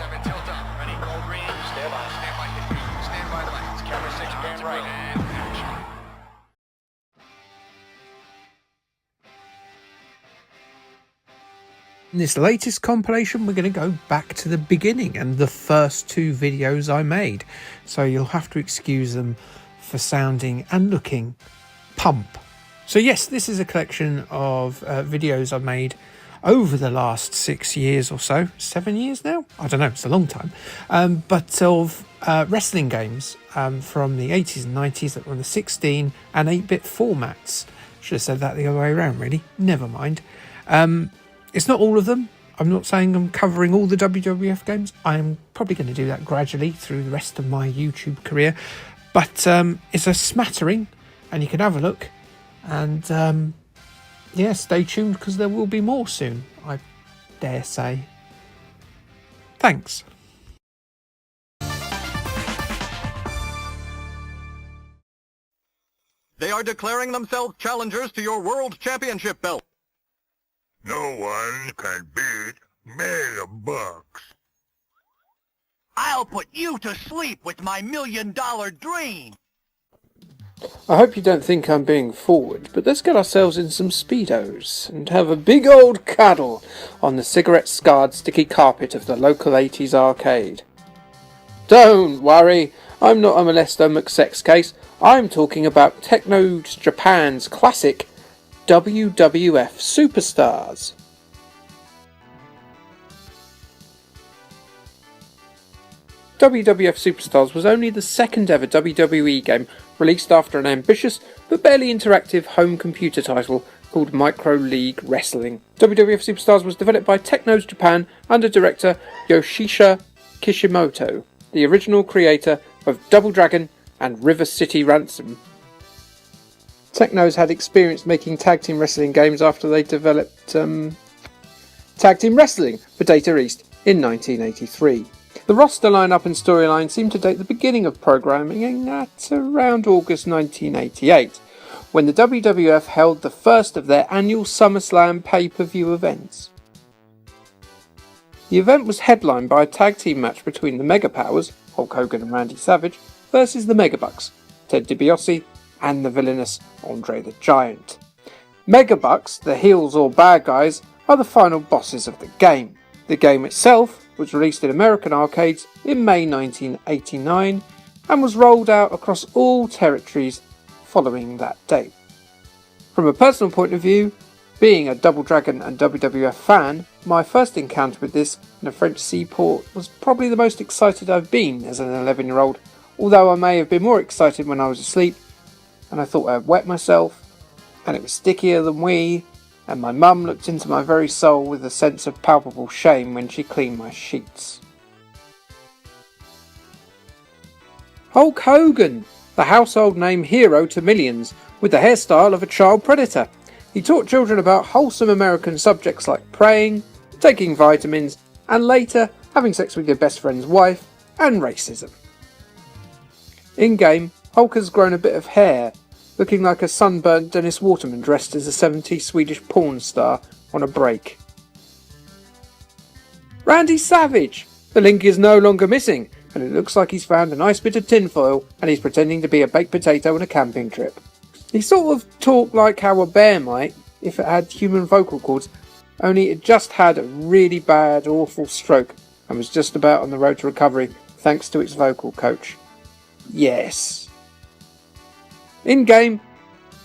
7, tilt up. Ready, roll green. Stand by. Stand by. Stand by lights. Camera 6, pan right. And action. In this latest compilation, we're going to go back to the beginning and the first 2 videos I made. So you'll have to excuse them for sounding and looking pump. So yes, this is a collection of videos I've made over the last 6 years or so. 7 years now? I don't know, it's a long time. But of wrestling games from the 80s and 90s that were on the 16 and 8-bit formats. Should have said that the other way around, really. Never mind. It's not all of them. I'm not saying I'm covering all the WWF games. I'm probably going to do that gradually through the rest of my YouTube career. But it's a smattering, and you can have a look. And yeah, stay tuned because there will be more soon, I dare say. Thanks. They are declaring themselves challengers to your World Championship belt. No one can beat Megabucks. I'll put you to sleep with my $1 million dream. I hope you don't think I'm being forward, but let's get ourselves in some Speedos and have a big old cuddle on the cigarette-scarred sticky carpet of the local 80s arcade. Don't worry, I'm not a Molesto McSex case. I'm talking about Techno Japan's classic WWF Superstars. WWF Superstars was only the second ever WWE game released after an ambitious but barely interactive home computer title called Micro League Wrestling. WWF Superstars was developed by Technos Japan under director Yoshihisa Kishimoto, the original creator of Double Dragon and River City Ransom. Technos had experience making tag team wrestling games after they developed Tag Team Wrestling for Data East in 1983. The roster lineup and storyline seem to date the beginning of programming at around August 1988, when the WWF held the first of their annual SummerSlam pay-per-view events. The event was headlined by a tag team match between the Mega Powers, Hulk Hogan and Randy Savage, versus the Megabucks, Ted DiBiase and the villainous Andre the Giant. Megabucks, the heels or bad guys, are the final bosses of the game. The game itself was released in American arcades in May 1989 and was rolled out across all territories following that date. From a personal point of view, being a Double Dragon and WWF fan, my first encounter with this in a French seaport was probably the most excited I've been as an 11-year-old, although I may have been more excited when I was asleep and I thought I'd wet myself, and it was stickier than wee, and my mum looked into my very soul with a sense of palpable shame when she cleaned my sheets. Hulk Hogan, the household name hero to millions, with the hairstyle of a child predator. He taught children about wholesome American subjects like praying, taking vitamins, and later having sex with your best friend's wife, and racism. In-game, Hulk has grown a bit of hair, looking like a sunburnt Dennis Waterman dressed as a 70s Swedish porn star on a break. Randy Savage! The link is no longer missing, and it looks like he's found a nice bit of tinfoil and he's pretending to be a baked potato on a camping trip. He sort of talked like how a bear might if it had human vocal cords, only it just had a really bad, awful stroke and was just about on the road to recovery thanks to its vocal coach. Yes. In-game,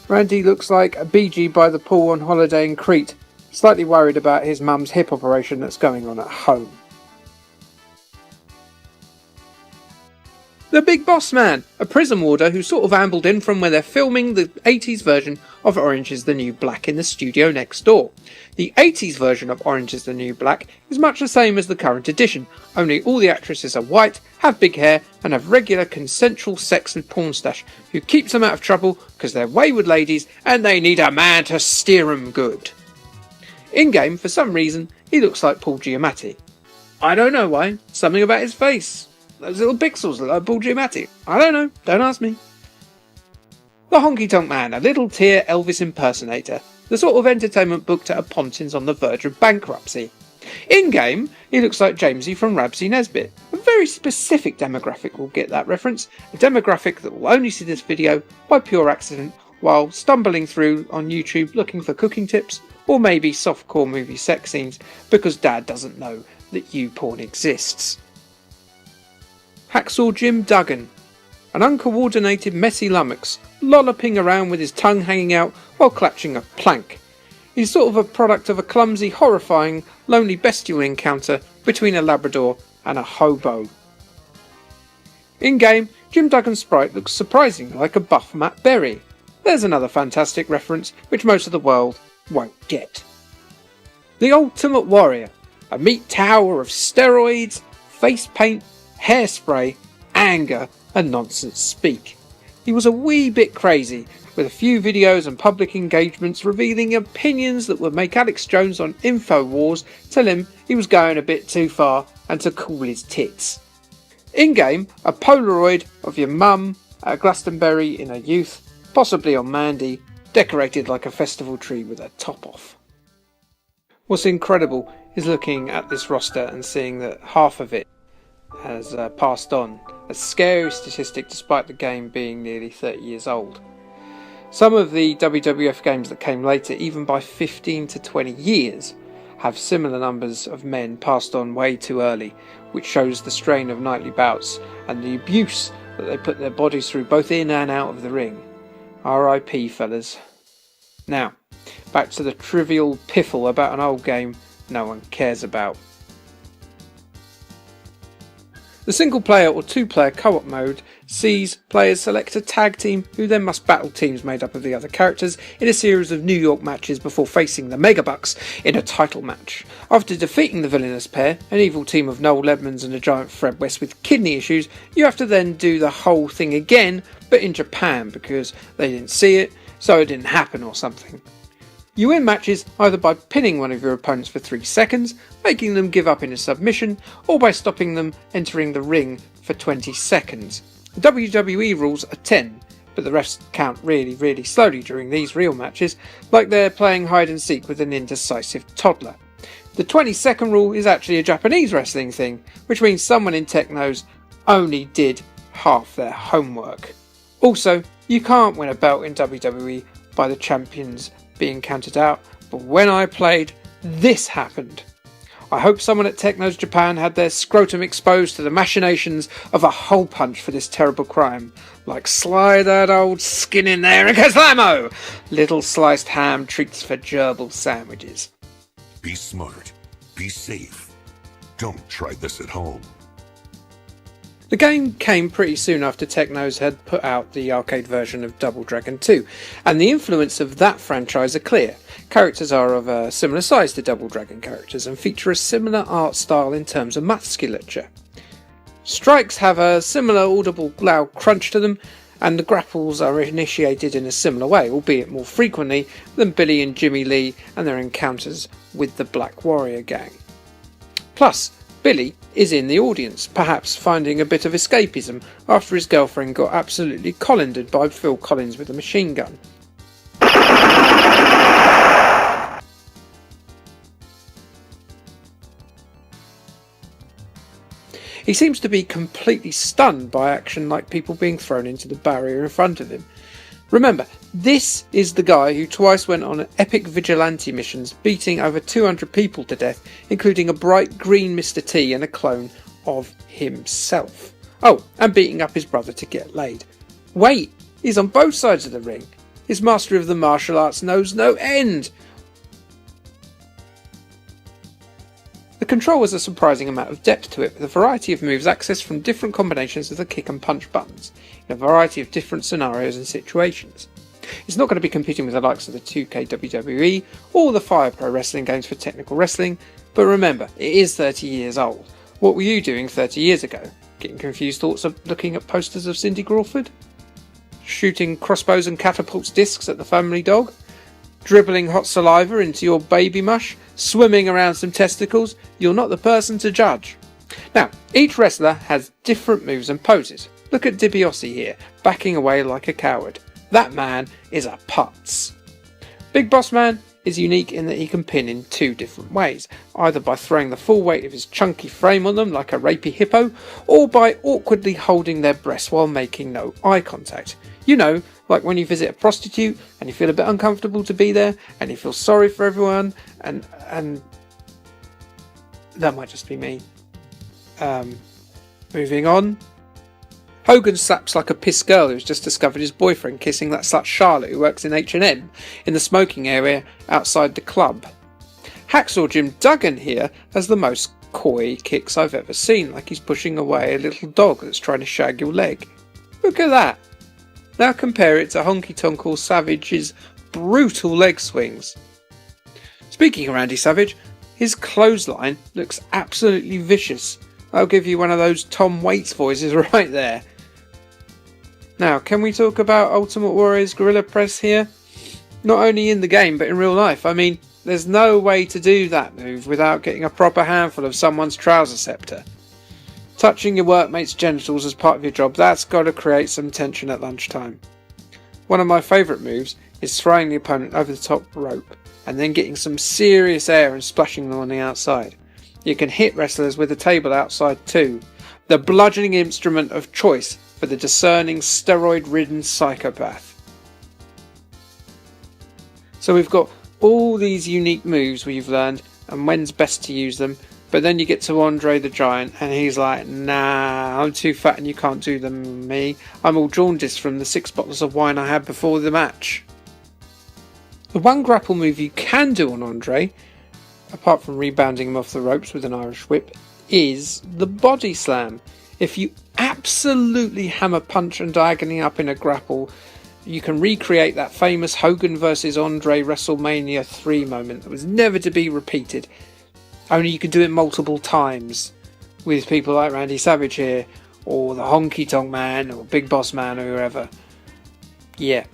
Randy looks like a BG by the pool on holiday in Crete, slightly worried about his mum's hip operation that's going on at home. The Big Boss Man, a prison warder who sort of ambled in from where they're filming the 80s version of Orange is the New Black in the studio next door. The 80s version of Orange is the New Black is much the same as the current edition, only all the actresses are white, have big hair, and have regular consensual sex with Pornstache, who keeps them out of trouble because they're wayward ladies and they need a man to steer 'em good. In-game, for some reason, he looks like Paul Giamatti. I don't know why, something about his face. Those little pixels look like Paul Giamatti. I don't know, don't ask me. The Honky Tonk Man, a little tier Elvis impersonator, the sort of entertainment booked at a Pontins on the verge of bankruptcy. In-game, he looks like Jamesy from Rabsy Nesbitt. A very specific demographic will get that reference, a demographic that will only see this video by pure accident while stumbling through on YouTube looking for cooking tips or maybe softcore movie sex scenes because Dad doesn't know that YouPorn exists. Hacksaw Jim Duggan, an uncoordinated messy lummox, lolloping around with his tongue hanging out while clutching a plank. He's sort of a product of a clumsy, horrifying, lonely bestial encounter between a Labrador and a hobo. In-game, Jim Duggan's sprite looks surprisingly like a buff Matt Berry. There's another fantastic reference which most of the world won't get. The Ultimate Warrior, a meat tower of steroids, face paint, hairspray, anger and nonsense speak. He was a wee bit crazy, with a few videos and public engagements revealing opinions that would make Alex Jones on InfoWars tell him he was going a bit too far and to cool his tits. In-game, a Polaroid of your mum at Glastonbury in her youth, possibly on Mandy, decorated like a festival tree with her top off. What's incredible is looking at this roster and seeing that half of it has passed on, a scary statistic despite the game being nearly 30 years old. Some of the WWF games that came later, even by 15 to 20 years, have similar numbers of men passed on way too early, which shows the strain of nightly bouts and the abuse that they put their bodies through both in and out of the ring. R.I.P. fellas. Now, back to the trivial piffle about an old game no one cares about. The single player or two player co-op mode sees players select a tag team who then must battle teams made up of the other characters in a series of New York matches before facing the Megabucks in a title match. After defeating the villainous pair, an evil team of Noel Edmonds and a giant Fred West with kidney issues, you have to then do the whole thing again, but in Japan because they didn't see it, so it didn't happen or something. You win matches either by pinning one of your opponents for 3 seconds, making them give up in a submission, or by stopping them entering the ring for 20 seconds. The WWE rules are 10, but the refs count really slowly during these real matches, like they're playing hide and seek with an indecisive toddler. The 20-second rule is actually a Japanese wrestling thing, which means someone in tech knows only did half their homework. Also, you can't win a belt in WWE by the champions being counted out, but when I played, this happened. I hope someone at Techno's Japan had their scrotum exposed to the machinations of a hole punch for this terrible crime. Like slide that old skin in there and Kaslamo! Little sliced ham treats for gerbil sandwiches. Be smart. Be safe. Don't try this at home. The game came pretty soon after Technos had put out the arcade version of Double Dragon 2, and the influence of that franchise are clear. Characters are of a similar size to Double Dragon characters and feature a similar art style in terms of musculature. Strikes have a similar audible loud crunch to them, and the grapples are initiated in a similar way, albeit more frequently than Billy and Jimmy Lee and their encounters with the Black Warrior gang. Plus, Billy is in the audience, perhaps finding a bit of escapism after his girlfriend got absolutely collindered by Phil Collins with a machine gun. He seems to be completely stunned by action like people being thrown into the barrier in front of him. Remember, this is the guy who twice went on epic vigilante missions, beating over 200 people to death, including a bright green Mr. T and a clone of himself. Oh, and beating up his brother to get laid. Wait, he's on both sides of the ring. His mastery of the martial arts knows no end. The control has a surprising amount of depth to it, with a variety of moves accessed from different combinations of the kick and punch buttons, in a variety of different scenarios and situations. It's not going to be competing with the likes of the 2K WWE or the Fire Pro Wrestling games for technical wrestling, but remember, it is 30 years old. What were you doing 30 years ago? Getting confused thoughts of looking at posters of Cindy Crawford? Shooting crossbows and catapults discs at the family dog? Dribbling hot saliva into your baby mush? Swimming around some testicles? You're not the person to judge. Now, each wrestler has different moves and poses. Look at DiBiase here, backing away like a coward. That man is a putz. Big Boss Man is unique in that he can pin in two different ways, either by throwing the full weight of his chunky frame on them like a rapey hippo, or by awkwardly holding their breasts while making no eye contact. You know, like when you visit a prostitute and you feel a bit uncomfortable to be there and you feel sorry for everyone, and that might just be me. Moving on. Hogan slaps like a pissed girl who's just discovered his boyfriend kissing that slut Charlotte who works in H&M in the smoking area outside the club. Hacksaw Jim Duggan here has the most coy kicks I've ever seen, like he's pushing away a little dog that's trying to shag your leg. Look at that. Now compare it to Honky Tonk or Savage's brutal leg swings. Speaking of Randy Savage, his clothesline looks absolutely vicious. I'll give you one of those Tom Waits voices right there. Now, can we talk about Ultimate Warrior's Gorilla Press here? Not only in the game, but in real life. I mean, there's no way to do that move without getting a proper handful of someone's trouser scepter. Touching your workmate's genitals as part of your job, that's got to create some tension at lunchtime. One of my favourite moves is throwing the opponent over the top rope and then getting some serious air and splashing them on the outside. You can hit wrestlers with a table outside too, the bludgeoning instrument of choice for the discerning steroid-ridden psychopath. So we've got all these unique moves we've learned and when's best to use them, but then you get to Andre the Giant and he's like, nah, I'm too fat and you can't do them, me. I'm all jaundiced from the 6 bottles of wine I had before the match. The one grapple move you can do on Andre, apart from rebounding him off the ropes with an Irish whip, is the body slam. If you absolutely hammer punch and diagonally up in a grapple, you can recreate that famous Hogan vs Andre WrestleMania 3 moment that was never to be repeated. Only you can do it multiple times with people like Randy Savage here, or the Honky Tonk Man, or Big Boss Man, or whoever. Yeah.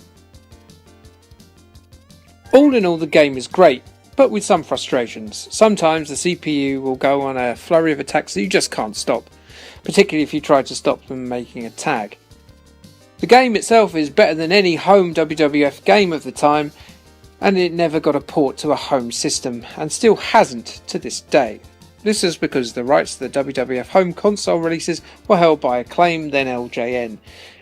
All in all, the game is great, but with some frustrations. Sometimes the CPU will go on a flurry of attacks that you just can't stop, particularly if you try to stop them making a tag. The game itself is better than any home WWF game of the time, and it never got a port to a home system, and still hasn't to this day. This is because the rights to the WWF home console releases were held by Acclaim, then LJN,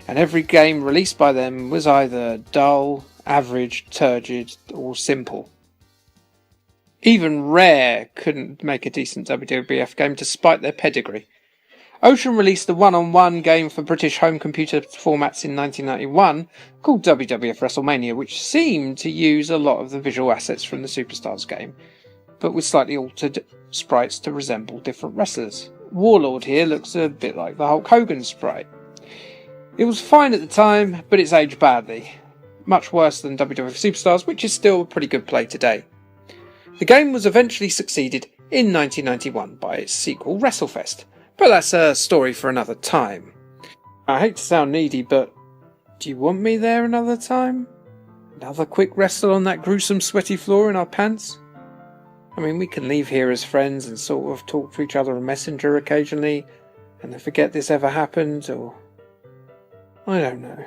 and every game released by them was either dull, average, turgid, or simple. Even Rare couldn't make a decent WWF game despite their pedigree. Ocean released a one-on-one game for British home computer formats in 1991 called WWF Wrestlemania, which seemed to use a lot of the visual assets from the Superstars game, but with slightly altered sprites to resemble different wrestlers. Warlord here looks a bit like the Hulk Hogan sprite. It was fine at the time, but it's aged badly. Much worse than WWF Superstars, which is still a pretty good play today. The game was eventually succeeded in 1991 by its sequel Wrestlefest, but that's a story for another time. I hate to sound needy, but do you want me there another time? Another quick wrestle on that gruesome sweaty floor in our pants? I mean, we can leave here as friends and sort of talk to each other on Messenger occasionally, and then forget this ever happened, or... I don't know.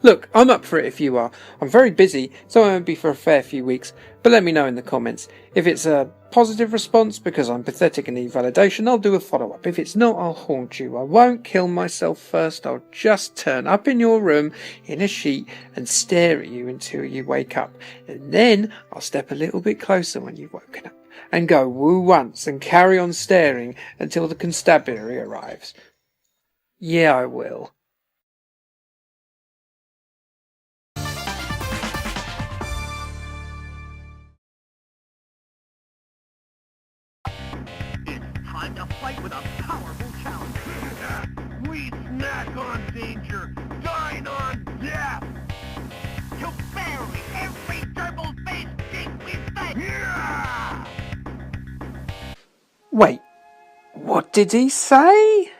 Look, I'm up for it if you are. I'm very busy, so I won't be for a fair few weeks, but let me know in the comments. If it's a positive response because I'm pathetic and need validation, I'll do a follow-up. If it's not, I'll haunt you. I won't kill myself first. I'll just turn up in your room in a sheet and stare at you until you wake up. And then I'll step a little bit closer when you've woken up and go woo once and carry on staring until the constabulary arrives. Yeah, I will. Time to fight with a powerful challenger. We snack on danger, dine on death. To bury every gerbil-faced thing we face. Yeah! Wait, what did he say?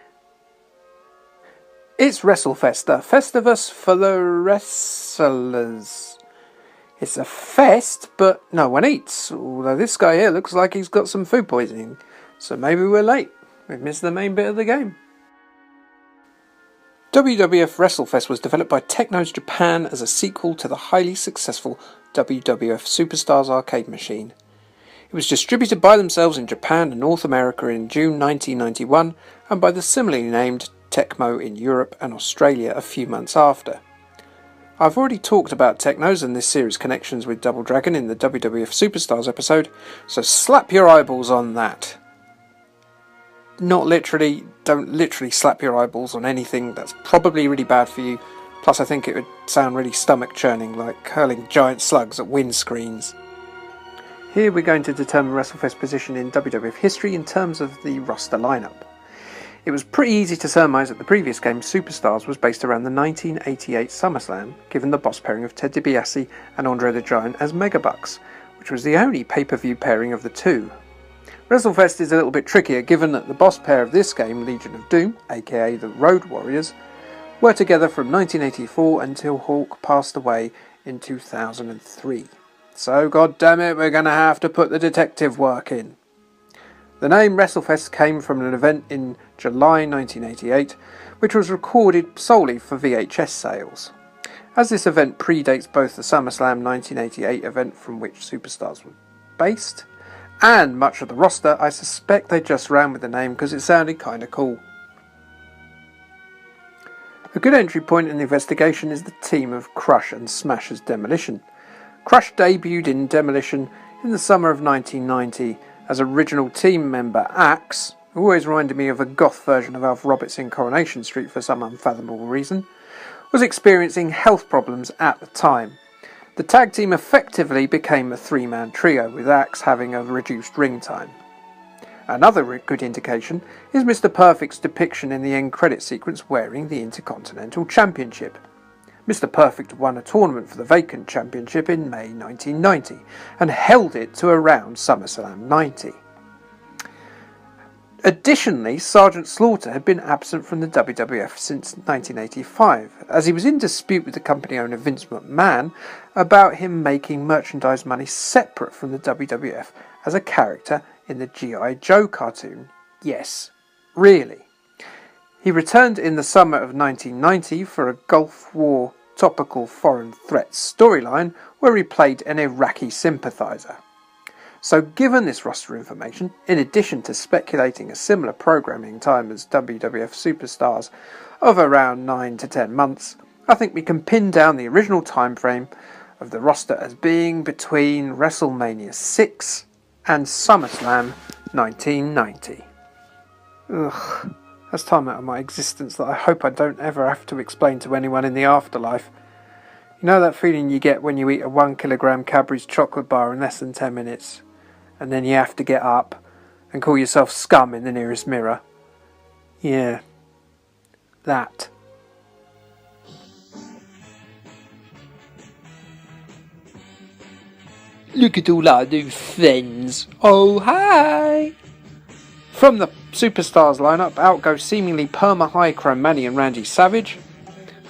It's Wrestlefest, a festivus for the wrestlers. It's a fest, but no one eats, although this guy here looks like he's got some food poisoning. So maybe we're late. We've missed the main bit of the game. WWF Wrestlefest was developed by Technos Japan as a sequel to the highly successful WWF Superstars Arcade machine. It was distributed by themselves in Japan and North America in June 1991 and by the similarly named Tecmo in Europe and Australia a few months after. I've already talked about Technos and this series' connections with Double Dragon in the WWF Superstars episode, so slap your eyeballs on that. Not literally, don't literally slap your eyeballs on anything, that's probably really bad for you, plus I think it would sound really stomach churning like hurling giant slugs at windscreens. Here we're going to determine WrestleFest's position in WWF history in terms of the roster lineup. It was pretty easy to surmise that the previous game, Superstars, was based around the 1988 SummerSlam, given the boss pairing of Ted DiBiase and Andre the Giant as Megabucks, which was the only pay-per-view pairing of the two. WrestleFest is a little bit trickier given that the boss pair of this game, Legion of Doom, aka the Road Warriors, were together from 1984 until Hawk passed away in 2003. So goddammit, we're going to have to put the detective work in. The name WrestleFest came from an event in July 1988, which was recorded solely for VHS sales. As this event predates both the SummerSlam 1988 event from which Superstars were based, and much of the roster, I suspect they just ran with the name because it sounded kinda cool. A good entry point in the investigation is the team of Crush and Smash's Demolition. Crush debuted in Demolition in the summer of 1990 as original team member Axe, who always reminded me of a goth version of Alf Roberts in Coronation Street for some unfathomable reason, was experiencing health problems at the time. The tag team effectively became a three-man trio, with Axe having a reduced ring time. Another good indication is Mr. Perfect's depiction in the end credit sequence wearing the Intercontinental Championship. Mr. Perfect won a tournament for the vacant championship in May 1990 and held it to around SummerSlam 90. Additionally, Sergeant Slaughter had been absent from the WWF since 1985, as he was in dispute with the company owner Vince McMahon about him making merchandise money separate from the WWF as a character in the G.I. Joe cartoon. Yes, really. He returned in the summer of 1990 for a Gulf War topical foreign threat storyline where he played an Iraqi sympathiser. So given this roster information, in addition to speculating a similar programming time as WWF Superstars of around 9 to 10 months, I think we can pin down the original time frame of the roster as being between WrestleMania 6 and SummerSlam 1990. Ugh. That's time out of my existence that I hope I don't ever have to explain to anyone in the afterlife. You know that feeling you get when you eat a 1 kilogram Cadbury's chocolate bar in less than 10 minutes, and then you have to get up and call yourself scum in the nearest mirror? Yeah, that. Look at all our new friends. Oh, hi! From the Superstars lineup, out go seemingly perma-high Chromani and Randy Savage,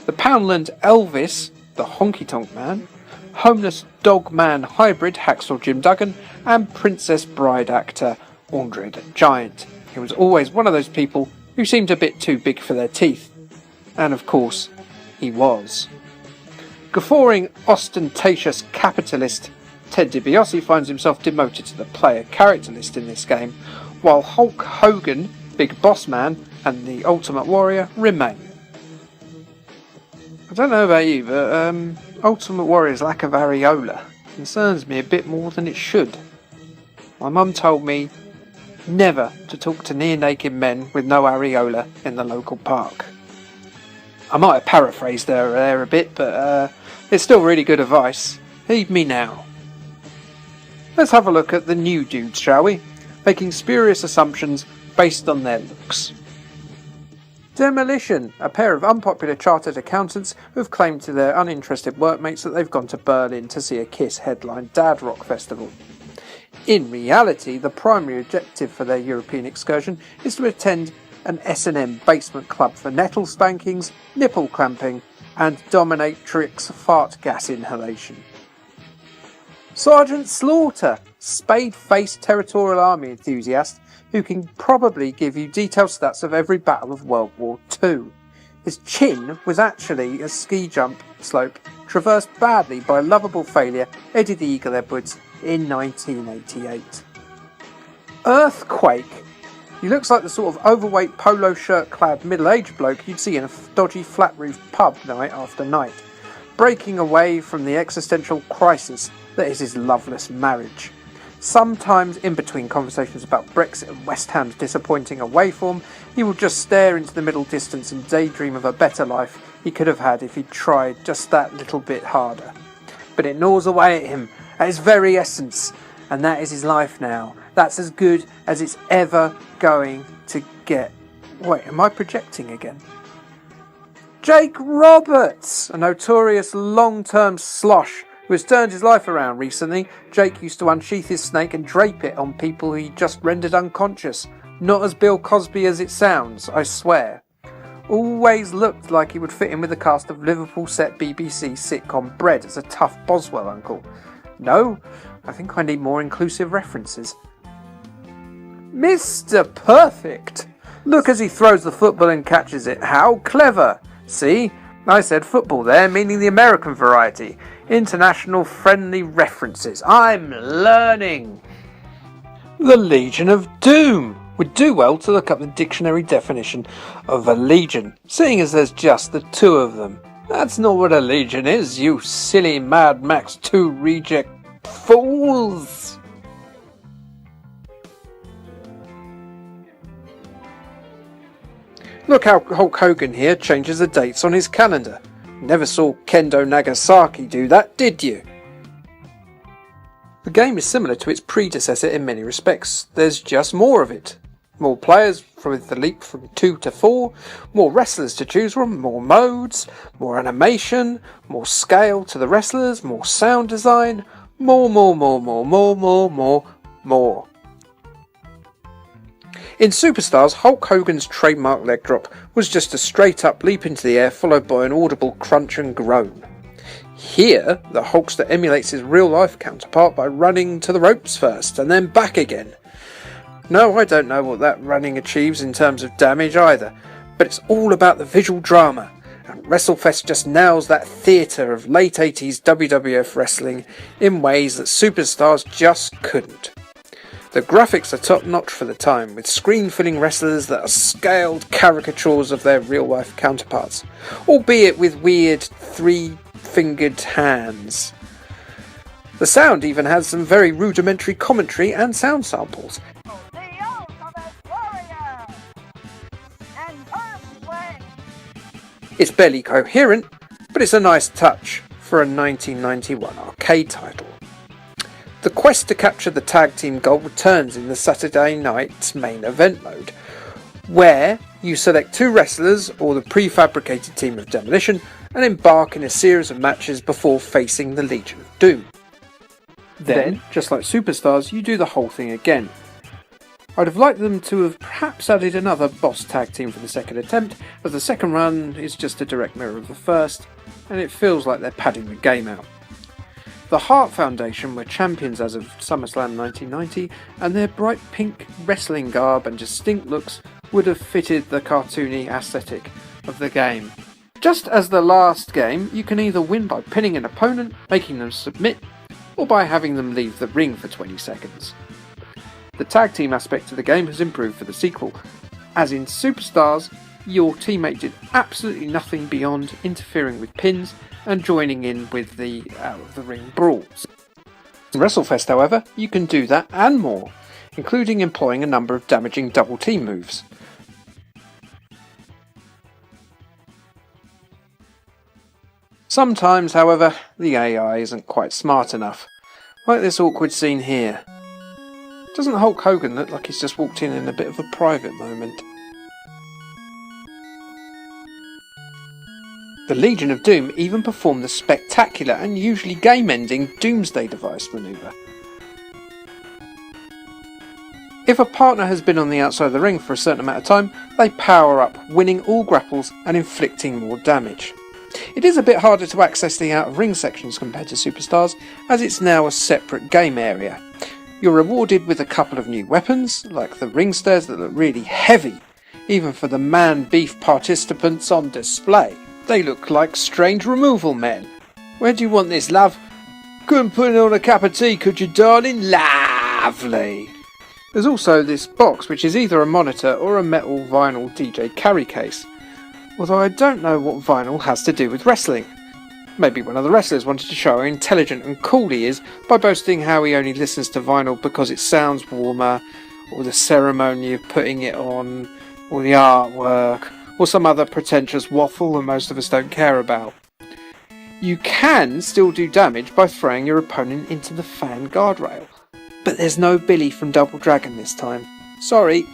the Poundland Elvis, the Honky Tonk Man, homeless dog man hybrid Hacksaw Jim Duggan, and Princess Bride actor Andre the Giant, who was always one of those people who seemed a bit too big for their teeth. And of course, he was. Guffawing, ostentatious capitalist Ted DiBiase finds himself demoted to the player character list in this game, while Hulk Hogan, Big Boss Man, and the Ultimate Warrior remain. I don't know about you, but Ultimate Warrior's lack of areola concerns me a bit more than it should. My mum told me never to talk to near-naked men with no areola in the local park. I might have paraphrased her there a bit, but it's still really good advice. Heed me now. Let's have a look at the new dudes, shall we? Making spurious assumptions based on their looks. Demolition, a pair of unpopular chartered accountants who have claimed to their uninterested workmates that they've gone to Berlin to see a Kiss headline Dad Rock Festival. In reality, the primary objective for their European excursion is to attend an S&M basement club for nettle spankings, nipple clamping, and dominatrix fart gas inhalation. Sergeant Slaughter, spade-faced territorial army enthusiast who can probably give you detailed stats of every battle of World War II. His chin was actually a ski jump slope traversed badly by lovable failure Eddie the Eagle Edwards in 1988. Earthquake. He looks like the sort of overweight polo shirt clad middle-aged bloke you'd see in a dodgy flat-roofed pub night after night, breaking away from the existential crisis that is his loveless marriage. Sometimes in between conversations about Brexit and West Ham's disappointing away form, he will just stare into the middle distance and daydream of a better life he could have had if he'd tried just that little bit harder. But it gnaws away at him, at his very essence, and that is his life now. That's as good as it's ever going to get. Wait, am I projecting again? Jake Roberts, a notorious long-term slosh who has turned his life around recently. Jake used to unsheath his snake and drape it on people he just rendered unconscious. Not as Bill Cosby as it sounds, I swear. Always looked like he would fit in with the cast of Liverpool set BBC sitcom Bread as a tough Boswell uncle. No, I think I need more inclusive references. Mr. Perfect! Look as he throws the football and catches it. How clever! See? I said football there, meaning the American variety. International friendly references. I'm learning! The Legion of Doom! Would do well to look up the dictionary definition of a legion, seeing as there's just the two of them. That's not what a legion is, you silly Mad Max 2 reject fools! Look how Hulk Hogan here changes the dates on his calendar. Never saw Kendo Nagasaki do that, did you? The game is similar to its predecessor in many respects. There's just more of it. More players with the leap from 2 to 4, more wrestlers to choose from, more modes, more animation, more scale to the wrestlers, more sound design, more. In Superstars, Hulk Hogan's trademark leg drop was just a straight up leap into the air followed by an audible crunch and groan. Here, the Hulkster emulates his real life counterpart by running to the ropes first and then back again. No, I don't know what that running achieves in terms of damage either, but it's all about the visual drama, and WrestleFest just nails that theatre of late 80s WWF wrestling in ways that Superstars just couldn't. The graphics are top notch for the time, with screen-filling wrestlers that are scaled caricatures of their real-life counterparts, albeit with weird three-fingered hands. The sound even has some very rudimentary commentary and sound samples. The ultimate warrior! And earthquake! It's barely coherent, but it's a nice touch for a 1991 arcade title. The quest to capture the tag team gold returns in the Saturday night's main event mode, where you select 2 wrestlers or the prefabricated team of Demolition and embark in a series of matches before facing the Legion of Doom. Then, just like Superstars, you do the whole thing again. I'd have liked them to have perhaps added another boss tag team for the second attempt, as the second run is just a direct mirror of the first, and it feels like they're padding the game out. The Hart Foundation were champions as of SummerSlam 1990, and their bright pink wrestling garb and distinct looks would have fitted the cartoony aesthetic of the game. Just as the last game, you can either win by pinning an opponent, making them submit, or by having them leave the ring for 20 seconds. The tag team aspect of the game has improved for the sequel, as in Superstars, your teammate did absolutely nothing beyond interfering with pins and joining in with the out-of-the-ring brawls. In WrestleFest, however, you can do that and more, including employing a number of damaging double team moves. Sometimes, however, the AI isn't quite smart enough, like this awkward scene here. Doesn't Hulk Hogan look like he's just walked in a bit of a private moment? The Legion of Doom even performed the spectacular and usually game-ending Doomsday Device manoeuvre. If a partner has been on the outside of the ring for a certain amount of time, they power up, winning all grapples and inflicting more damage. It is a bit harder to access the out-of-ring sections compared to Superstars, as it's now a separate game area. You're rewarded with a couple of new weapons, like the ring stairs that look really heavy even for the man beef participants on display. They look like strange removal men. Where do you want this, love? Couldn't put it on a cup of tea, could you, darling? Lovely. There's also this box, which is either a monitor or a metal vinyl DJ carry case. Although I don't know what vinyl has to do with wrestling. Maybe one of the wrestlers wanted to show how intelligent and cool he is by boasting how he only listens to vinyl because it sounds warmer, or the ceremony of putting it on, or the artwork, or some other pretentious waffle that most of us don't care about. You can still do damage by throwing your opponent into the fan guardrail. But there's no Billy from Double Dragon this time. Sorry.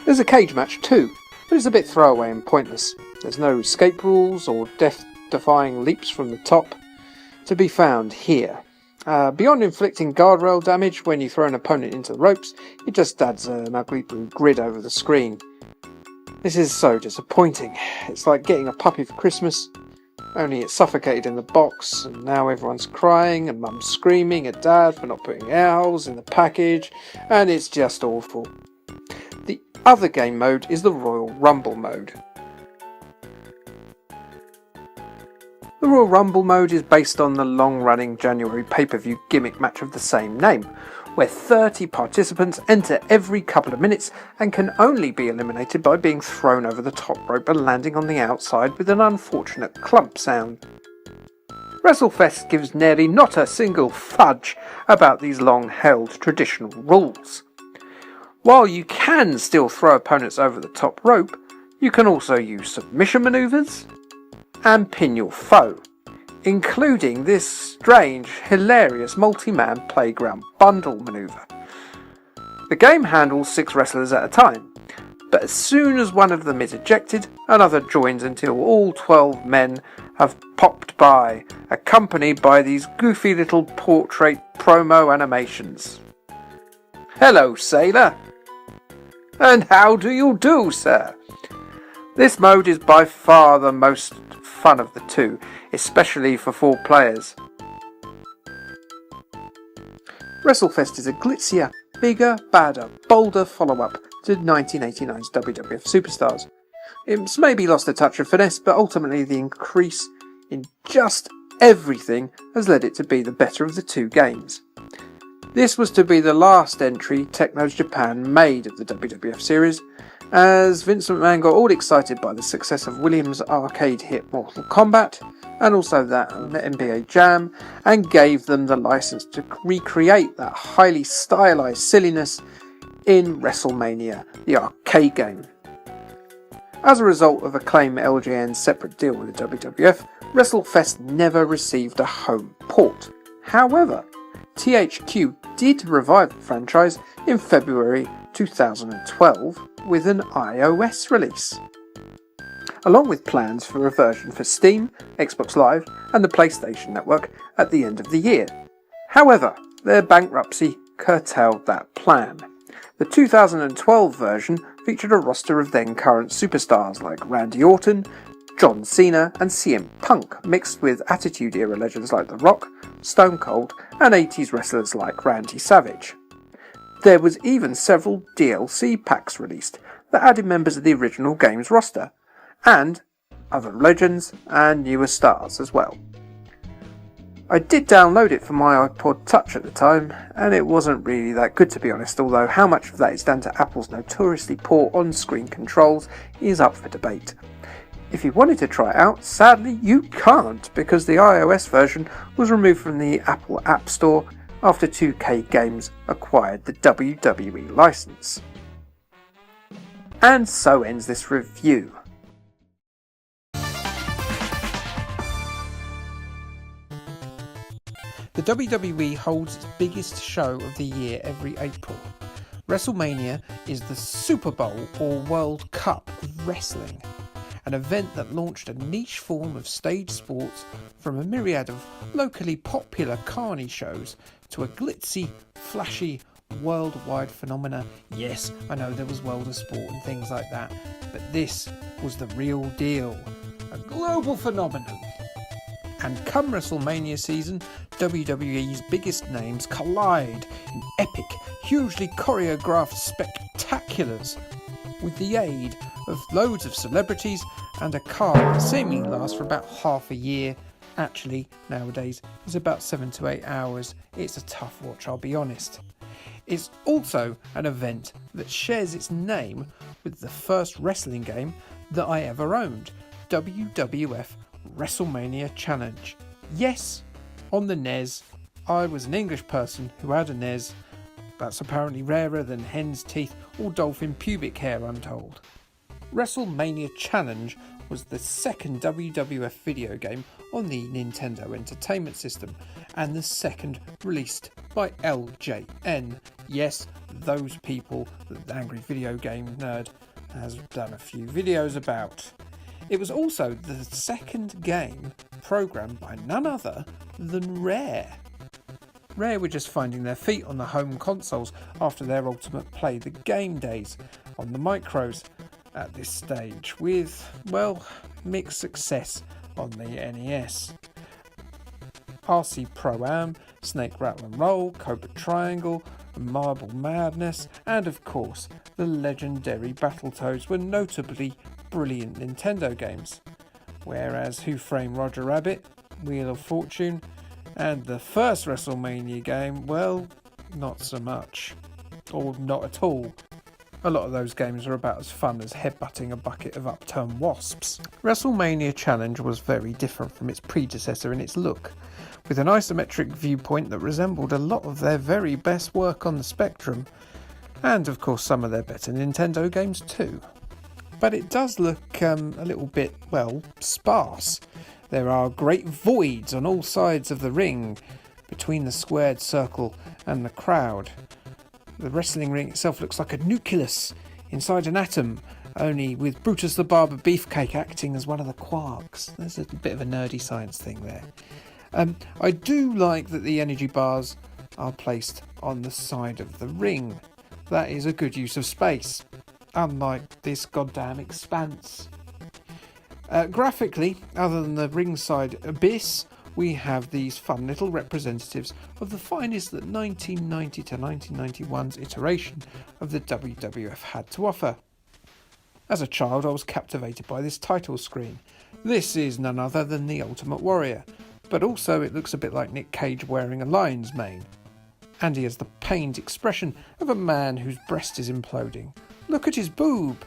There's a cage match too, but it's a bit throwaway and pointless. There's no escape rules or death-defying leaps from the top to be found here. Beyond inflicting guardrail damage when you throw an opponent into the ropes, it just adds an ugly blue grid over the screen. This is so disappointing. It's like getting a puppy for Christmas, only it's suffocated in the box, and now everyone's crying and mum's screaming at dad for not putting air holes in the package, and it's just awful. The other game mode is the Royal Rumble mode. The Royal Rumble mode is based on the long-running January pay-per-view gimmick match of the same name, where 30 participants enter every couple of minutes and can only be eliminated by being thrown over the top rope and landing on the outside with an unfortunate clump sound. Wrestlefest gives nearly not a single fudge about these long-held traditional rules. While you can still throw opponents over the top rope, you can also use submission manoeuvres and pin your foe, including this strange, hilarious multi-man playground bundle manoeuvre. The game handles 6 wrestlers at a time, but as soon as one of them is ejected, another joins until all 12 men have popped by, accompanied by these goofy little portrait promo animations. Hello, sailor! And how do you do, sir? This mode is by far the most fun of the two, especially for 4 players. Wrestlefest is a glitzier, bigger, badder, bolder follow-up to 1989's WWF Superstars. It's maybe lost a touch of finesse, but ultimately the increase in just everything has led it to be the better of the 2 games. This was to be the last entry Technos Japan made of the WWF series, as Vince McMahon got all excited by the success of Williams' arcade hit Mortal Kombat, and also that NBA Jam, and gave them the license to recreate that highly stylized silliness in Wrestlemania, the arcade game. As a result of Acclaim LJN's separate deal with the WWF, Wrestlefest never received a home port. However, THQ did revive the franchise in February 2012 with an iOS release, along with plans for a version for Steam, Xbox Live and the PlayStation Network at the end of the year. However, their bankruptcy curtailed that plan. The 2012 version featured a roster of then current superstars like Randy Orton, John Cena and CM Punk, mixed with Attitude Era legends like The Rock, Stone Cold and 80s wrestlers like Randy Savage. There was even several DLC packs released that added members of the original game's roster, and other legends and newer stars as well. I did download it for my iPod Touch at the time, and it wasn't really that good to be honest, although how much of that is down to Apple's notoriously poor on-screen controls is up for debate. If you wanted to try it out, sadly you can't, because the iOS version was removed from the Apple App Store after 2K Games acquired the WWE license. And so ends this review. The WWE holds its biggest show of the year every April. WrestleMania is the Super Bowl or World Cup of wrestling, an event that launched a niche form of stage sports from a myriad of locally popular carny shows to a glitzy, flashy, worldwide phenomena. Yes, I know there was World of Sport and things like that, but this was the real deal, a global phenomenon. And come WrestleMania season, WWE's biggest names collide in epic, hugely choreographed spectaculars with the aid of loads of celebrities and a card that seemingly lasts for about half a year. Actually, nowadays, it's about 7 to 8 hours. It's a tough watch, I'll be honest. It's also an event that shares its name with the first wrestling game that I ever owned, WWF Wrestlemania Challenge. Yes, on the NES. I was an English person who had a NES. That's apparently rarer than hen's teeth or dolphin pubic hair, I'm told. Wrestlemania Challenge was the second WWF video game on the Nintendo Entertainment System and the second released by LJN. Yes, those people that the Angry Video Game Nerd has done a few videos about. It was also the second game programmed by none other than Rare. Rare were just finding their feet on the home consoles after their Ultimate Play the Game days on the Micros at this stage, with, well, mixed success on the NES. RC Pro-Am, Snake Rattle and Roll, Cobra Triangle, Marble Madness, and of course the legendary Battletoads were notably brilliant Nintendo games, whereas Who Framed Roger Rabbit, Wheel of Fortune, and the first WrestleMania game, well, not so much, or not at all. A lot of those games are about as fun as headbutting a bucket of upturned wasps. WrestleMania Challenge was very different from its predecessor in its look, with an isometric viewpoint that resembled a lot of their very best work on the Spectrum, and of course some of their better Nintendo games too. But it does look a little bit, well, sparse. There are great voids on all sides of the ring, between the squared circle and the crowd. The wrestling ring itself looks like a nucleus inside an atom, only with Brutus the Barber Beefcake acting as one of the quarks. There's a bit of a nerdy science thing there. I do like that the energy bars are placed on the side of the ring. That is a good use of space, unlike this goddamn expanse. Graphically, other than the ringside abyss, we have these fun little representatives of the finest that 1990 to 1991's iteration of the WWF had to offer. As a child, I was captivated by this title screen. This is none other than the Ultimate Warrior, but also it looks a bit like Nick Cage wearing a lion's mane. And he has the pained expression of a man whose breast is imploding. Look at his boob!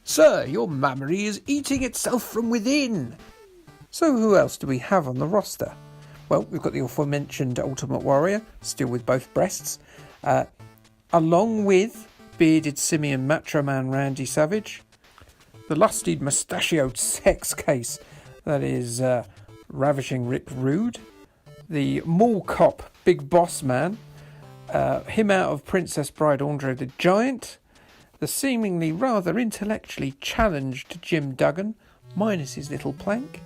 Sir, your mammary is eating itself from within! So who else do we have on the roster? Well, we've got the aforementioned Ultimate Warrior, still with both breasts, along with bearded simian Macho Man Randy Savage, the lusty mustachioed sex case that is ravishing Rick Rude, the mall cop Big Boss Man, him out of Princess Bride Andre the Giant, the seemingly rather intellectually challenged Jim Duggan, minus his little plank,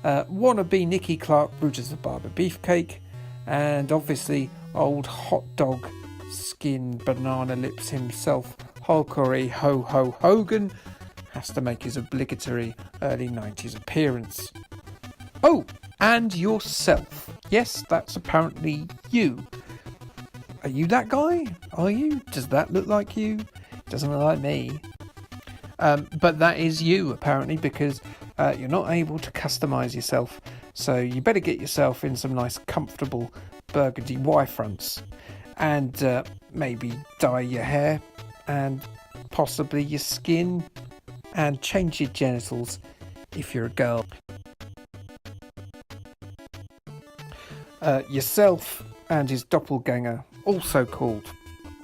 wannabe Nicky Clark, Brutus the Barber Beefcake, and obviously old hot dog skin banana lips himself, Hulk-Hory Ho-Ho Hogan, has to make his obligatory early 90s appearance. Oh, and yourself. Yes, that's apparently you. Are you that guy? Are you? Does that look like you? Doesn't look like me. But that is you, apparently, because you're not able to customise yourself. So you better get yourself in some nice, comfortable burgundy Y-fronts. And maybe dye your hair, and possibly your skin, and change your genitals if you're a girl. Yourself and his doppelganger, also called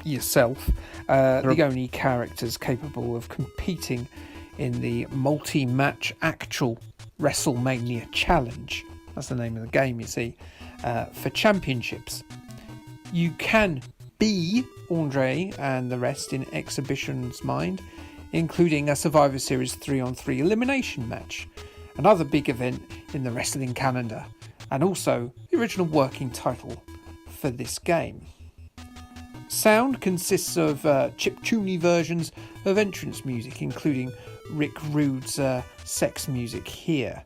Yourself, the only characters capable of competing in the multi-match actual WrestleMania Challenge. That's the name of the game, you see, for championships. You can be Andre and the rest in Exhibition's mind, including a Survivor Series 3-on-3 elimination match, another big event in the wrestling calendar, and also the original working title for this game. Sound consists of chiptune versions of entrance music, including Rick Rude's sex music here.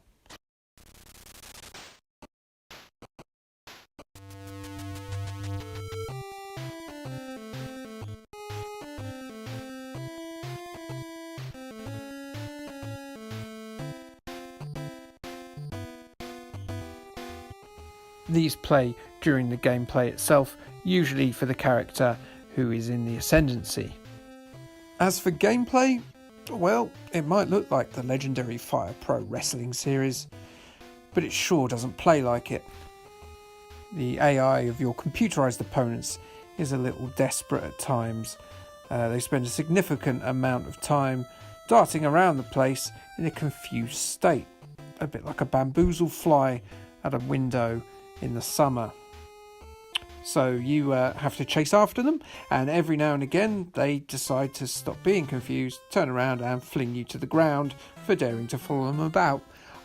These play during the gameplay itself, usually for the character who is in the ascendancy. As for gameplay, well, it might look like the legendary Fire Pro Wrestling series, but it sure doesn't play like it. The AI of your computerized opponents is a little desperate at times. They spend a significant amount of time darting around the place in a confused state, a bit like a bamboozled fly at a window in the summer. So you have to chase after them, and every now and again they decide to stop being confused, turn around and fling you to the ground for daring to follow them about.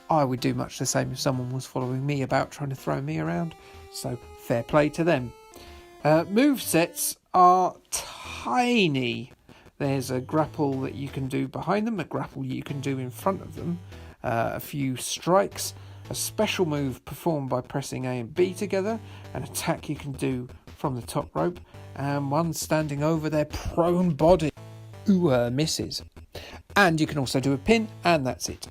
I would do much the same if someone was following me about trying to throw me around, so fair play to them. Movesets are tiny. There's a grapple that you can do behind them, a grapple you can do in front of them, a few strikes, a special move performed by pressing A and B together, an attack you can do from the top rope, and one standing over their prone body. Ooh, misses. And you can also do a pin, and that's it.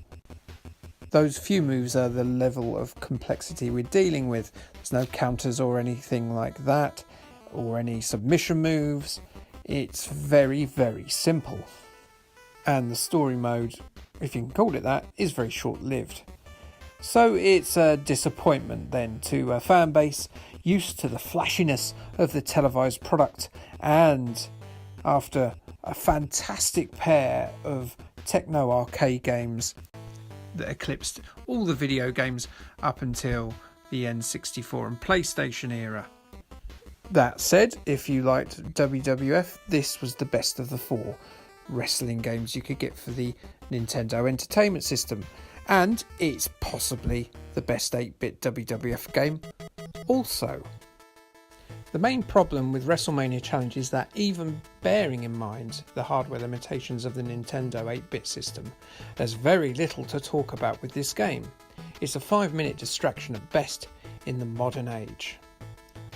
Those few moves are the level of complexity we're dealing with. There's no counters or anything like that, or any submission moves. It's very, very simple. And the story mode, if you can call it that, is very short-lived. So it's a disappointment then to a fan base used to the flashiness of the televised product, and after a fantastic pair of techno arcade games that eclipsed all the video games up until the N64 and PlayStation era. That said, if you liked WWF, this was the best of the 4 wrestling games you could get for the Nintendo Entertainment System, and it's possibly the best 8-bit WWF game also. The main problem with Wrestlemania Challenge is that, even bearing in mind the hardware limitations of the Nintendo 8-bit system, there's very little to talk about with this game. It's a 5-minute distraction at best in the modern age.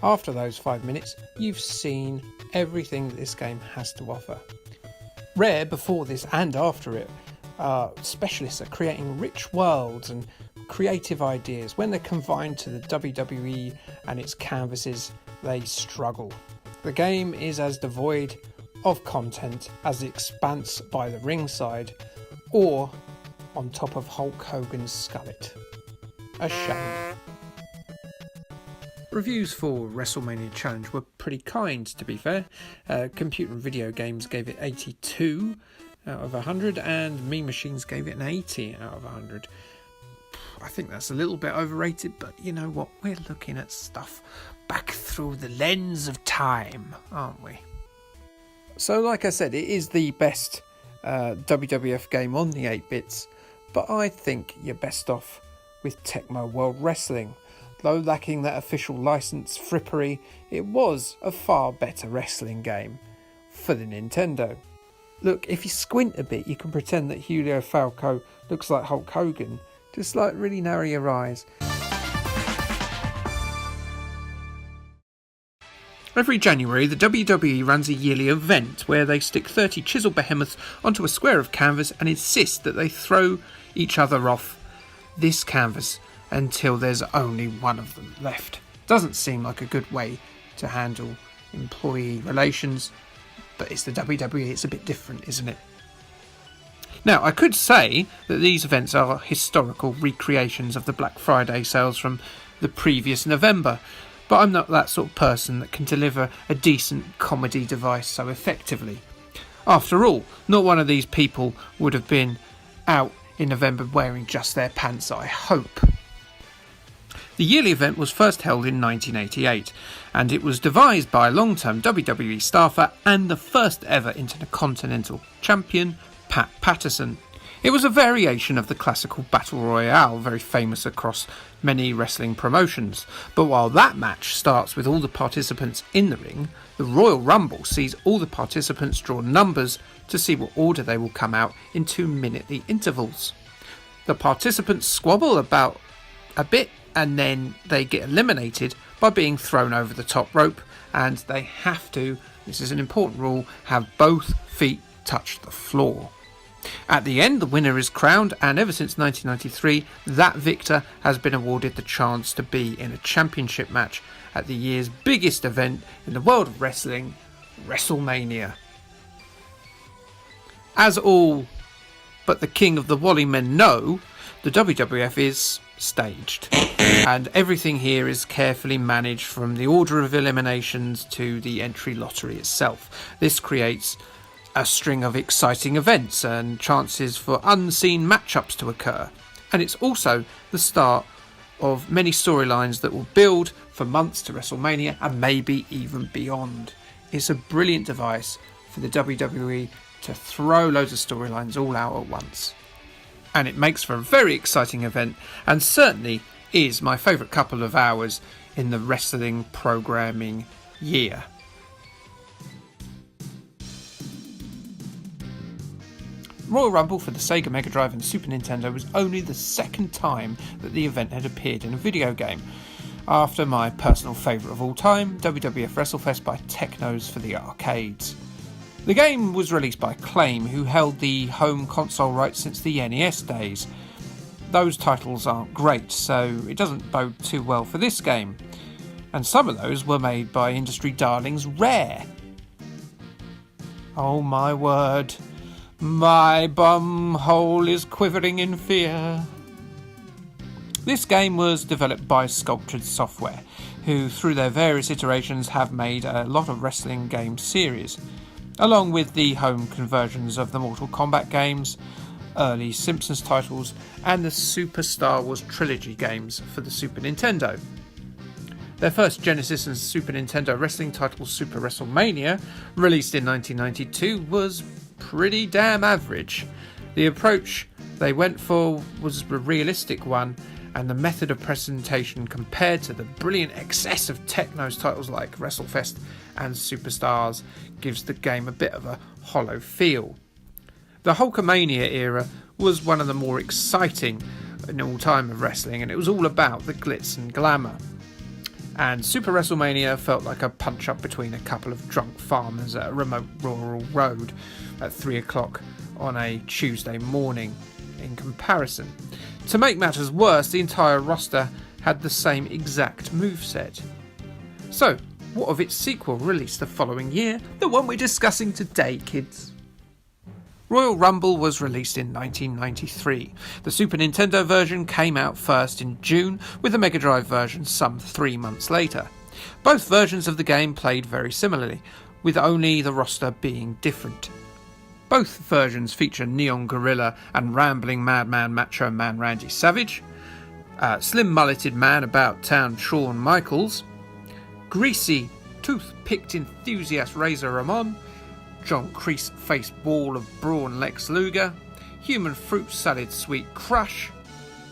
After those 5 minutes, you've seen everything that this game has to offer. Rare, before this and after it, are specialists at creating rich worlds and creative ideas. When they're confined to the WWE and its canvases, they struggle. The game is as devoid of content as the expanse by the ringside, or on top of Hulk Hogan's skullet. A shame. Reviews for Wrestlemania Challenge were pretty kind, to be fair. Computer and Video Games gave it 82 out of 100, and Mean Machines gave it an 80 out of 100. I think that's a little bit overrated, but you know what? We're looking at stuff back through the lens of time, aren't we? So, like I said, it is the best WWF game on the 8-bits, but I think you're best off with Tecmo World Wrestling. Though lacking that official license frippery, it was a far better wrestling game for the Nintendo. Look, if you squint a bit, you can pretend that Julio Falco looks like Hulk Hogan. Just like really narrow your eyes. Every January, the WWE runs a yearly event where they stick 30 chisel behemoths onto a square of canvas and insist that they throw each other off this canvas until there's only one of them left. Doesn't seem like a good way to handle employee relations, but it's the WWE, it's a bit different, isn't it? Now, I could say that these events are historical recreations of the Black Friday sales from the previous November, but I'm not that sort of person that can deliver a decent comedy device so effectively. After all, not one of these people would have been out in November wearing just their pants, I hope. The yearly event was first held in 1988, and it was devised by a long-term WWE staffer and the first ever Intercontinental Champion, Pat Patterson. It was a variation of the classical Battle Royale, very famous across many wrestling promotions. But while that match starts with all the participants in the ring, the Royal Rumble sees all the participants draw numbers to see what order they will come out in 2-minute intervals. The participants squabble about a bit, and then they get eliminated by being thrown over the top rope, and they have to, this is an important rule, have both feet touch the floor. At the end, the winner is crowned, and ever since 1993, that victor has been awarded the chance to be in a championship match at the year's biggest event in the world of wrestling, WrestleMania. As all but the king of the Wally men know, the WWF is staged, and everything here is carefully managed from the order of eliminations to the entry lottery itself. This creates a string of exciting events and chances for unseen matchups to occur, and it's also the start of many storylines that will build for months to WrestleMania and maybe even beyond. It's a brilliant device for the WWE to throw loads of storylines all out at once, and it makes for a very exciting event, and certainly is my favourite couple of hours in the wrestling programming year. Royal Rumble for the Sega Mega Drive and Super Nintendo was only the second time that the event had appeared in a video game, after my personal favourite of all time, WWF Wrestlefest by Technos for the arcades. The game was released by Claim, who held the home console rights since the NES days. Those titles aren't great, so it doesn't bode too well for this game, and some of those were made by industry darlings Rare. Oh my word. My bum hole is quivering in fear. This game was developed by Sculptured Software, who through their various iterations have made a lot of wrestling game series, along with the home conversions of the Mortal Kombat games, early Simpsons titles, and the Super Star Wars trilogy games for the Super Nintendo. Their first Genesis and Super Nintendo wrestling title, Super WrestleMania, released in 1992, was pretty damn average. The approach they went for was a realistic one, and the method of presentation compared to the brilliant excess of Techno's titles like WrestleFest and Superstars gives the game a bit of a hollow feel. The Hulkamania era was one of the more exciting in all time of wrestling, and it was all about the glitz and glamour. And Super WrestleMania felt like a punch-up between a couple of drunk farmers at a remote rural road at 3 o'clock on a Tuesday morning in comparison. To make matters worse, the entire roster had the same exact moveset. So, what of its sequel released the following year? The one we're discussing today, kids. Royal Rumble was released in 1993. The Super Nintendo version came out first in June, with the Mega Drive version some 3 months later. Both versions of the game played very similarly, with only the roster being different. Both versions feature Neon Gorilla and Rambling Madman Macho Man Randy Savage, Slim Mulleted Man About Town Shawn Michaels, Greasy Tooth-Picked Enthusiast Razor Ramon, John Crease-Faced Ball of Brawn Lex Luger, Human Fruit Salad Sweet Crush,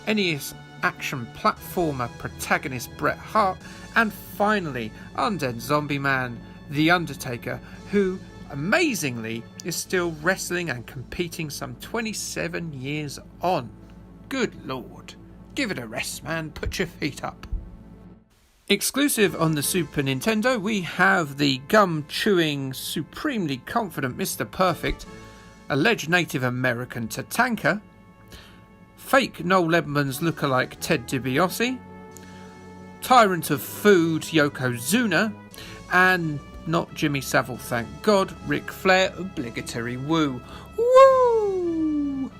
NES Action Platformer Protagonist Bret Hart, and finally Undead Zombie Man The Undertaker, who amazingly is still wrestling and competing some 27 years on. Good lord. Give it a rest, man. Put your feet up. Exclusive on the Super Nintendo, we have the gum-chewing, supremely confident Mr. Perfect, alleged Native American Tatanka, fake Noel Edmonds lookalike Ted DiBiase, tyrant of food Yokozuna, and not Jimmy Savile, thank God, Ric Flair obligatory woo. Woo!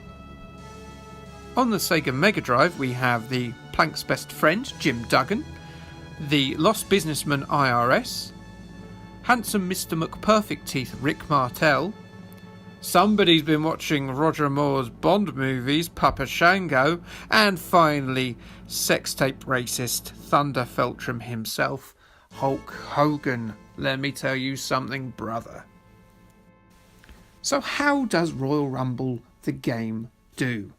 On the Sega Mega Drive, we have the Plank's best friend, Jim Duggan, the Lost Businessman IRS, handsome Mr. McPerfect Teeth Rick Martel, somebody's been watching Roger Moore's Bond movies, Papa Shango, and finally, sex tape racist Thunder Feltram himself, Hulk Hogan. Let me tell you something, brother. So how does Royal Rumble the game do?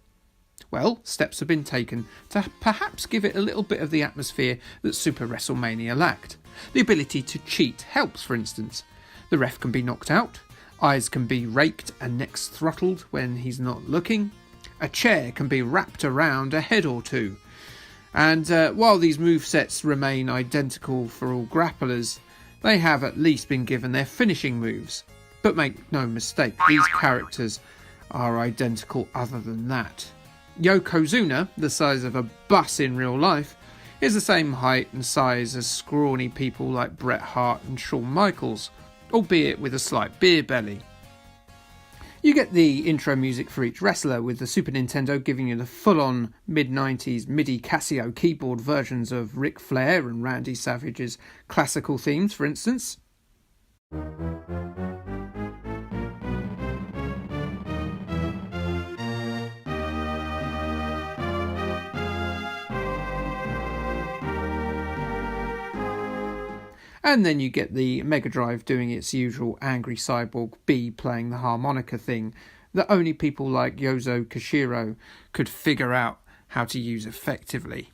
Well, steps have been taken to perhaps give it a little bit of the atmosphere that Super WrestleMania lacked. The ability to cheat helps, for instance. The ref can be knocked out, eyes can be raked and necks throttled when he's not looking, a chair can be wrapped around a head or two. And while these movesets remain identical for all grapplers, they have at least been given their finishing moves. But make no mistake, these characters are identical other than that. Yokozuna, the size of a bus in real life, is the same height and size as scrawny people like Bret Hart and Shawn Michaels, albeit with a slight beer belly. You get the intro music for each wrestler, with the Super Nintendo giving you the full-on mid-90s MIDI Casio keyboard versions of Ric Flair and Randy Savage's classical themes, for instance. And then you get the Mega Drive doing its usual angry cyborg B playing the harmonica thing that only people like Yozo Koshiro could figure out how to use effectively.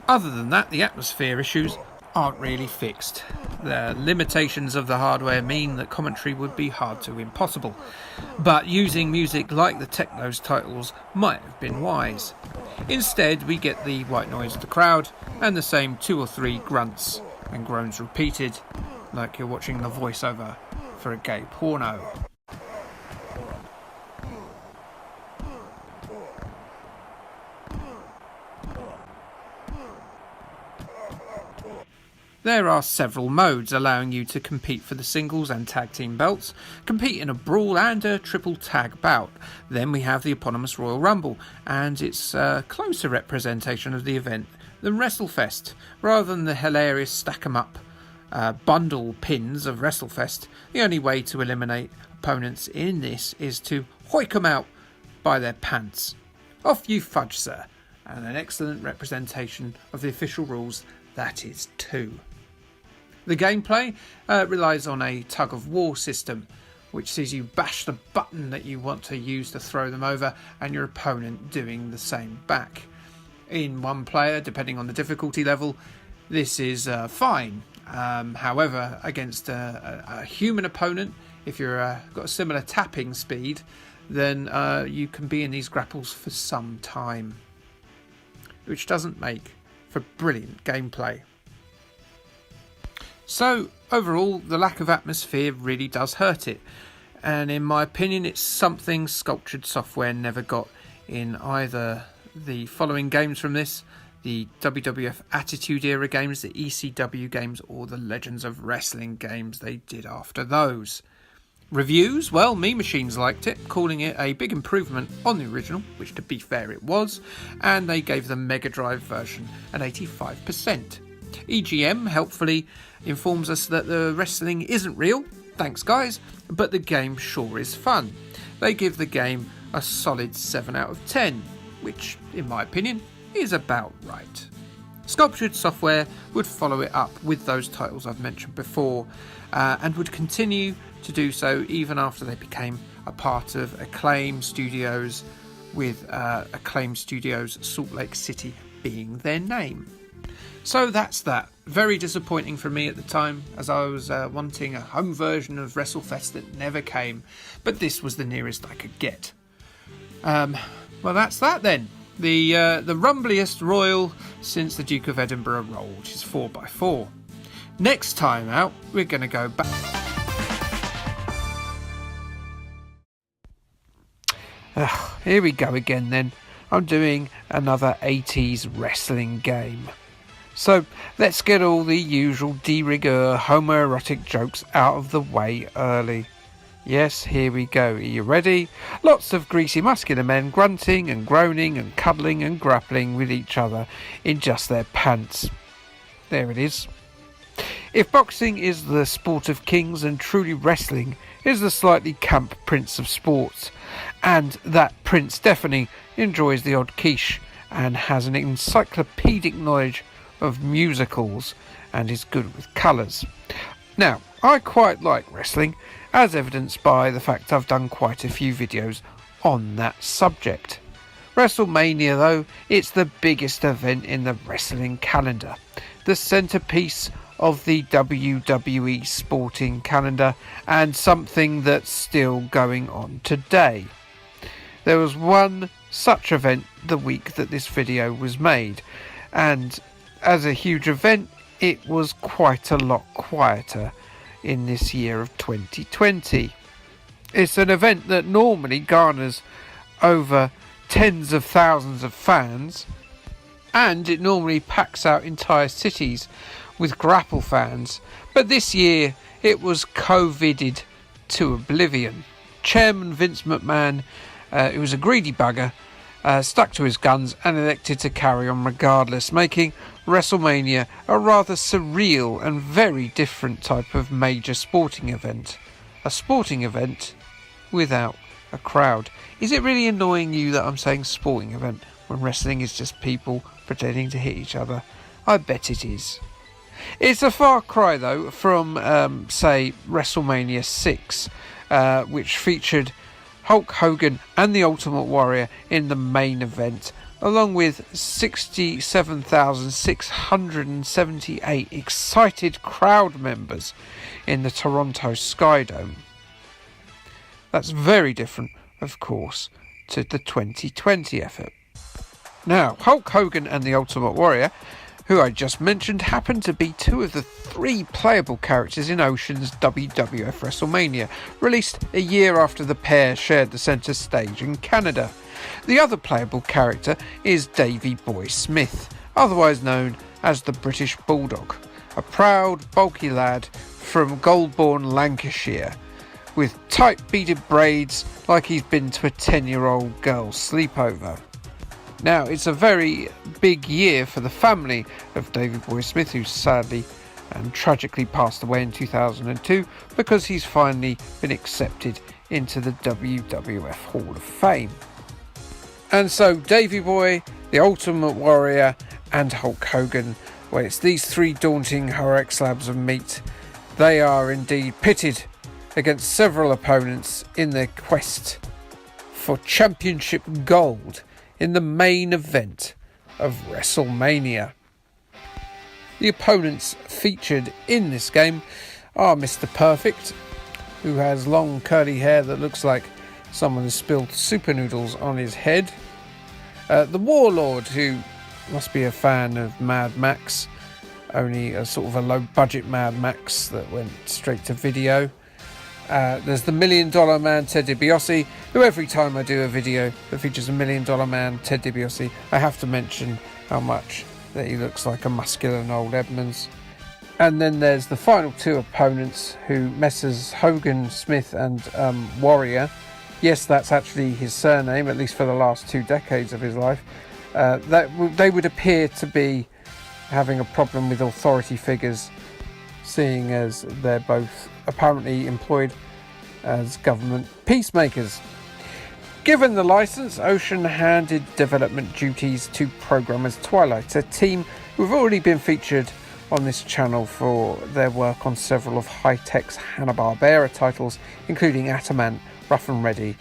Other than that, the atmosphere issues aren't really fixed. The limitations of the hardware mean that commentary would be hard to impossible, but using music like the Techno's titles might have been wise. Instead, we get the white noise of the crowd and the same 2 or 3 grunts and groans repeated, like you're watching the voiceover for a gay porno. There are several modes allowing you to compete for the singles and tag team belts, compete in a brawl and a triple tag bout. Then we have the eponymous Royal Rumble, and it's a closer representation of the event than Wrestlefest. Rather than the hilarious stack 'em up bundle pins of Wrestlefest, the only way to eliminate opponents in this is to hoik 'em out by their pants. Off you fudge, sir, and an excellent representation of the official rules that is too. The gameplay relies on a tug-of-war system, which sees you bash the button that you want to use to throw them over, and your opponent doing the same back. In one player, depending on the difficulty level, this is fine. However, against a human opponent, if you've got a similar tapping speed, then you can be in these grapples for some time, which doesn't make for brilliant gameplay. So, overall, the lack of atmosphere really does hurt it, and in my opinion it's something Sculptured Software never got in either the following games from this, the WWF Attitude Era games, the ECW games, or the Legends of Wrestling games they did after those. Reviews? Well, Mean Machines liked it, calling it a big improvement on the original, which to be fair it was, and they gave the Mega Drive version an 85%. EGM helpfully informs us that the wrestling isn't real, thanks guys, but the game sure is fun. They give the game a solid 7 out of 10, which, in my opinion, is about right. Sculptured Software would follow it up with those titles I've mentioned before, and would continue to do so even after they became a part of Acclaim Studios, with Acclaim Studios Salt Lake City being their name. So that's that. Very disappointing for me at the time, as I was wanting a home version of WrestleFest that never came, but this was the nearest I could get. Well, that's that then. The rumbliest Royal since the Duke of Edinburgh roll, which is 4x4. Next time out, we're going to go back. Here we go again then. I'm doing another 80s wrestling game. So let's get all the usual de rigueur homoerotic jokes out of the way early. Yes, here we go. Are you ready? Lots of greasy muscular men grunting and groaning and cuddling and grappling with each other in just their pants. There it is. If boxing is the sport of kings and truly wrestling is the slightly camp prince of sports, and that prince definitely enjoys the odd quiche and has an encyclopedic knowledge of musicals and is good with colours. Now, I quite like wrestling, as evidenced by the fact I've done quite a few videos on that subject. WrestleMania, though, it's the biggest event in the wrestling calendar, the centrepiece of the WWE sporting calendar, and something that's still going on today. there was one such event the week that this video was made, and as a huge event it was quite a lot quieter in this year of 2020. It's an event that normally garners over tens of thousands of fans, and it normally packs out entire cities with grapple fans, but this year it was COVIDed to oblivion. Chairman Vince McMahon, who was a greedy bugger, stuck to his guns and elected to carry on regardless, making WrestleMania a rather surreal and very different type of major sporting event. A sporting event without a crowd. Is it really annoying you that I'm saying sporting event when wrestling is just people pretending to hit each other? I bet it is. It's a far cry though from say WrestleMania 6, which featured Hulk Hogan and the Ultimate Warrior in the main event, along with 67,678 excited crowd members in the Toronto Skydome. That's very different, of course, to the 2020 effort. Now, Hulk Hogan and the Ultimate Warrior, who I just mentioned, happen to be two of the 3 playable characters in Ocean's WWF Wrestlemania, released a year after the pair shared the centre stage in Canada. The other playable character is Davey Boy Smith, otherwise known as the British Bulldog, a proud, bulky lad from Goulburn, Lancashire, with tight beaded braids like he's been to a 10-year-old girl's sleepover. Now, it's a very big year for the family of Davey Boy Smith, who sadly and tragically passed away in 2002 because he's finally been accepted into the WWF Hall of Fame. And so Davey Boy, the Ultimate Warrior and Hulk Hogan, well, it's these 3 daunting heroic slabs of meat. They are indeed pitted against several opponents in their quest for championship gold in the main event of WrestleMania. The opponents featured in this game are Mr. Perfect, who has long curly hair that looks like someone has spilled super noodles on his head, the Warlord, who must be a fan of Mad Max, only a sort of a low budget Mad Max that went straight to video. There's the $1 Million Man Ted DiBiase, who every time I do a video that features a $1 Million Man Ted DiBiase, I have to mention how much that he looks like a muscular Noel Edmonds. And then there's the final 2 opponents, who Messrs Hogan, Smith and Warrior. Yes, that's actually his surname, at least for the last 2 decades of his life. They would appear to be having a problem with authority figures, seeing as they're both apparently employed as government peacemakers. Given the license, Ocean handed development duties to programmers Twilight, a team who have already been featured on this channel for their work on several of High-Tech's Hanna-Barbera titles, including Ataman, Rough and Ready,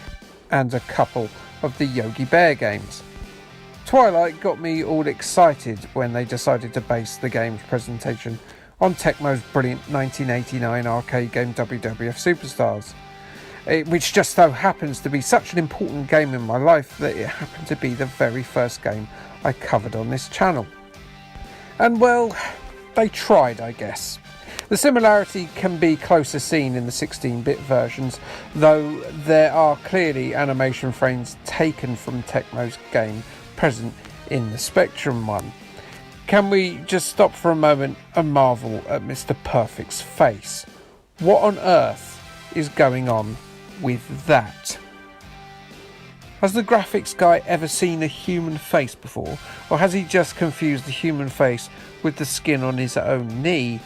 and a couple of the Yogi Bear games. Twilight got me all excited when they decided to base the game's presentation on Tecmo's brilliant 1989 arcade game WWF Superstars, which just so happens to be such an important game in my life that it happened to be the very first game I covered on this channel. And well, they tried, I guess. The similarity can be closer seen in the 16-bit versions, though there are clearly animation frames taken from Tecmo's game present in the Spectrum one. Can we just stop for a moment and marvel at Mr. Perfect's face? What on earth is going on with that? Has the graphics guy ever seen a human face before? Or has he just confused the human face with the skin on his own knee?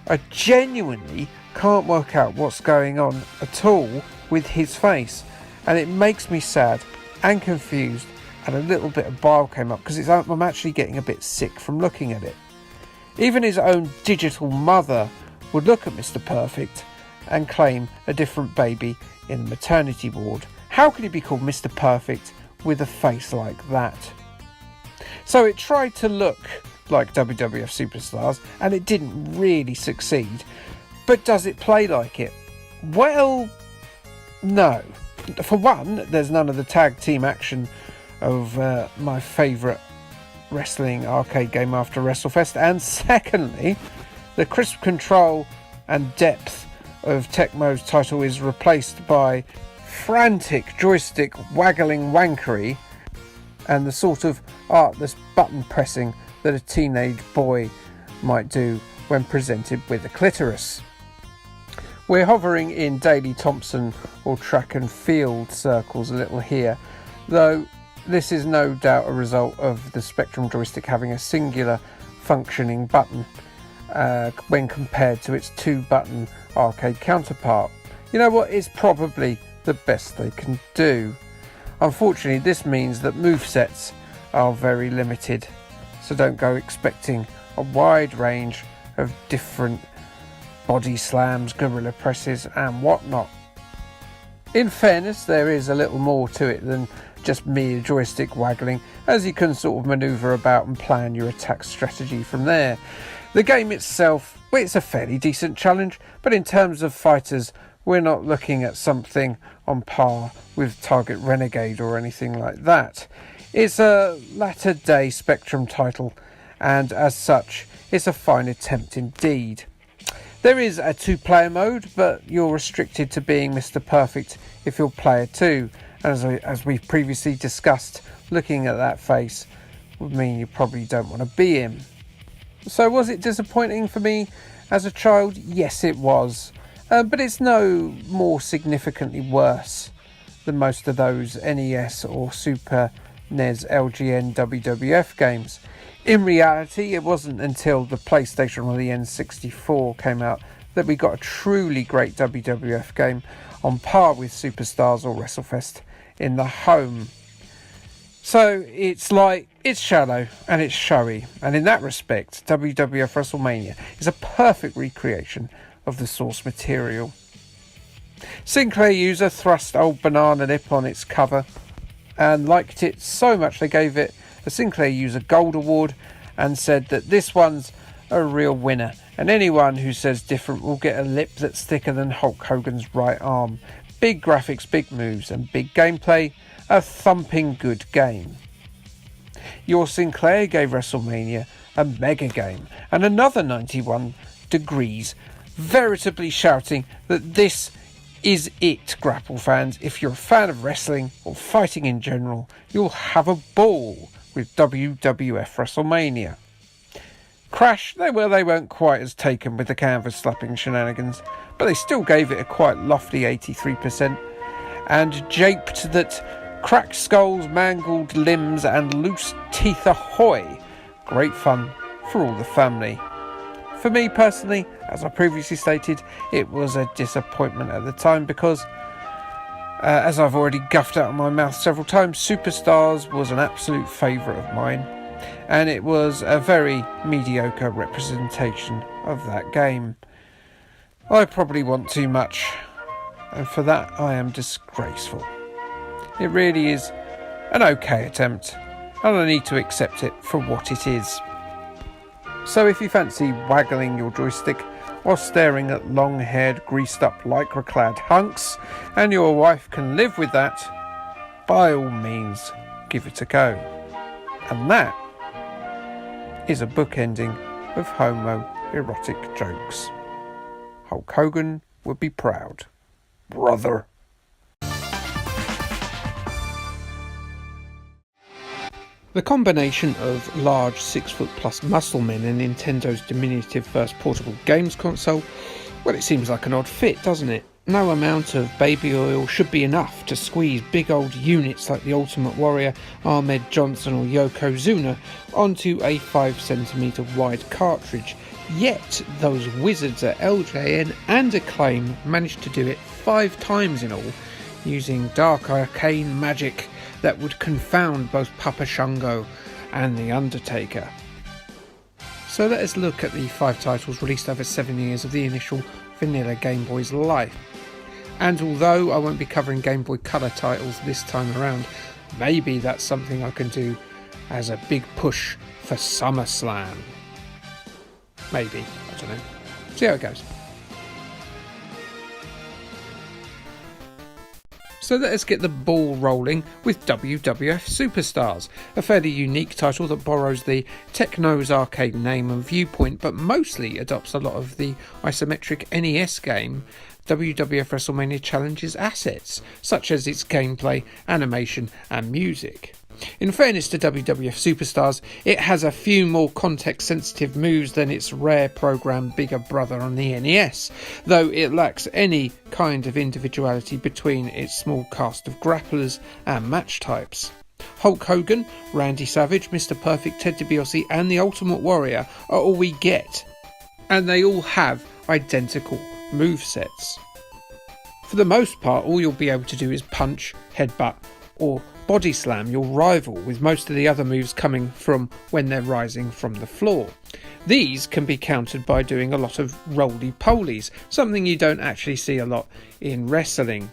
I genuinely can't work out what's going on at all with his face. And it makes me sad and confused, and a little bit of bile came up because I'm actually getting a bit sick from looking at it. Even his own digital mother would look at Mr. Perfect and claim a different baby in the maternity ward. How could he be called Mr. Perfect with a face like that? So it tried to look like WWF Superstars, and it didn't really succeed. But does it play like it? Well, no. For one, there's none of the tag team action of my favourite wrestling arcade game after WrestleFest, and secondly, the crisp control and depth of Tecmo's title is replaced by frantic joystick waggling wankery and the sort of artless button pressing that a teenage boy might do when presented with a clitoris. We're hovering in Daley Thompson or track and field circles a little here, though this is no doubt a result of the Spectrum joystick having a singular functioning button when compared to its two-button arcade counterpart. You know what? It's probably the best they can do. Unfortunately, this means that movesets are very limited, so don't go expecting a wide range of different body slams, gorilla presses and whatnot. In fairness, there is a little more to it than just mere joystick waggling, as you can sort of manoeuvre about and plan your attack strategy from there. The game itself, well, it's a fairly decent challenge, but in terms of fighters, we're not looking at something on par with Target Renegade or anything like that. It's a latter day Spectrum title, and as such, it's a fine attempt indeed. There is a two-player mode, but you're restricted to being Mr. Perfect if you're player 2. As we've previously discussed, looking at that face would mean you probably don't want to be him. So was it disappointing for me as a child? Yes, it was. But it's no more significantly worse than most of those NES or Super NES LGN WWF games. In reality, it wasn't until the PlayStation or the N64 came out that we got a truly great WWF game on par with Superstars or Wrestlefest in the home. So it's shallow and it's showy, and in that respect, WWF Wrestlemania is a perfect recreation of the source material. Sinclair user thrust old banana nip on its cover and liked it so much they gave it a Sinclair User Gold Award and said that this one's a real winner, and anyone who says different will get a lip that's thicker than Hulk Hogan's right arm. Big graphics, big moves and big gameplay, a thumping good game. Your Sinclair gave WrestleMania a mega game, and another 91 degrees, veritably shouting that this is it, Grapple fans. If you're a fan of wrestling or fighting in general, you'll have a ball with WWF Wrestlemania. Crash, they weren't quite as taken with the canvas slapping shenanigans, but they still gave it a quite lofty 83%, and japed that cracked skulls, mangled limbs and loose teeth ahoy. Great fun for all the family. For me personally, as I previously stated, it was a disappointment at the time because, as I've already guffed out of my mouth several times, Superstars was an absolute favourite of mine, and it was a very mediocre representation of that game. I probably want too much, and for that I am disgraceful. It really is an okay attempt, and I need to accept it for what it is. So if you fancy waggling your joystick while staring at long-haired, greased-up, lycra-clad hunks, and your wife can live with that, by all means, give it a go. And that is a bookending of homoerotic jokes. Hulk Hogan would be proud. Brother. The combination of large 6-foot-plus muscle men and Nintendo's diminutive first portable games console, well, it seems like an odd fit, doesn't it? No amount of baby oil should be enough to squeeze big old units like the Ultimate Warrior, Ahmed Johnson or Yokozuna onto a 5cm wide cartridge. Yet those wizards at LJN and Acclaim managed to do it 5 times in all, using dark arcane magic that would confound both Papa Shango and The Undertaker. So let us look at the 5 titles released over 7 years of the initial vanilla Game Boy's life. And although I won't be covering Game Boy Color titles this time around, maybe that's something I can do as a big push for SummerSlam. Maybe, I don't know. See how it goes. So let us get the ball rolling with WWF Superstars, a fairly unique title that borrows the Techno's arcade name and viewpoint, but mostly adopts a lot of the isometric NES game WWF Wrestlemania Challenge's assets, such as its gameplay, animation and music. In fairness to WWF Superstars, it has a few more context-sensitive moves than its rare program bigger brother on the NES, though it lacks any kind of individuality between its small cast of grapplers and match types. Hulk Hogan, Randy Savage, Mr. Perfect, Ted DiBiase and the Ultimate Warrior are all we get, and they all have identical movesets. For the most part, all you'll be able to do is punch, headbutt or body slam your rival, with most of the other moves coming from when they're rising from the floor. These can be countered by doing a lot of roly-polies, something you don't actually see a lot in wrestling.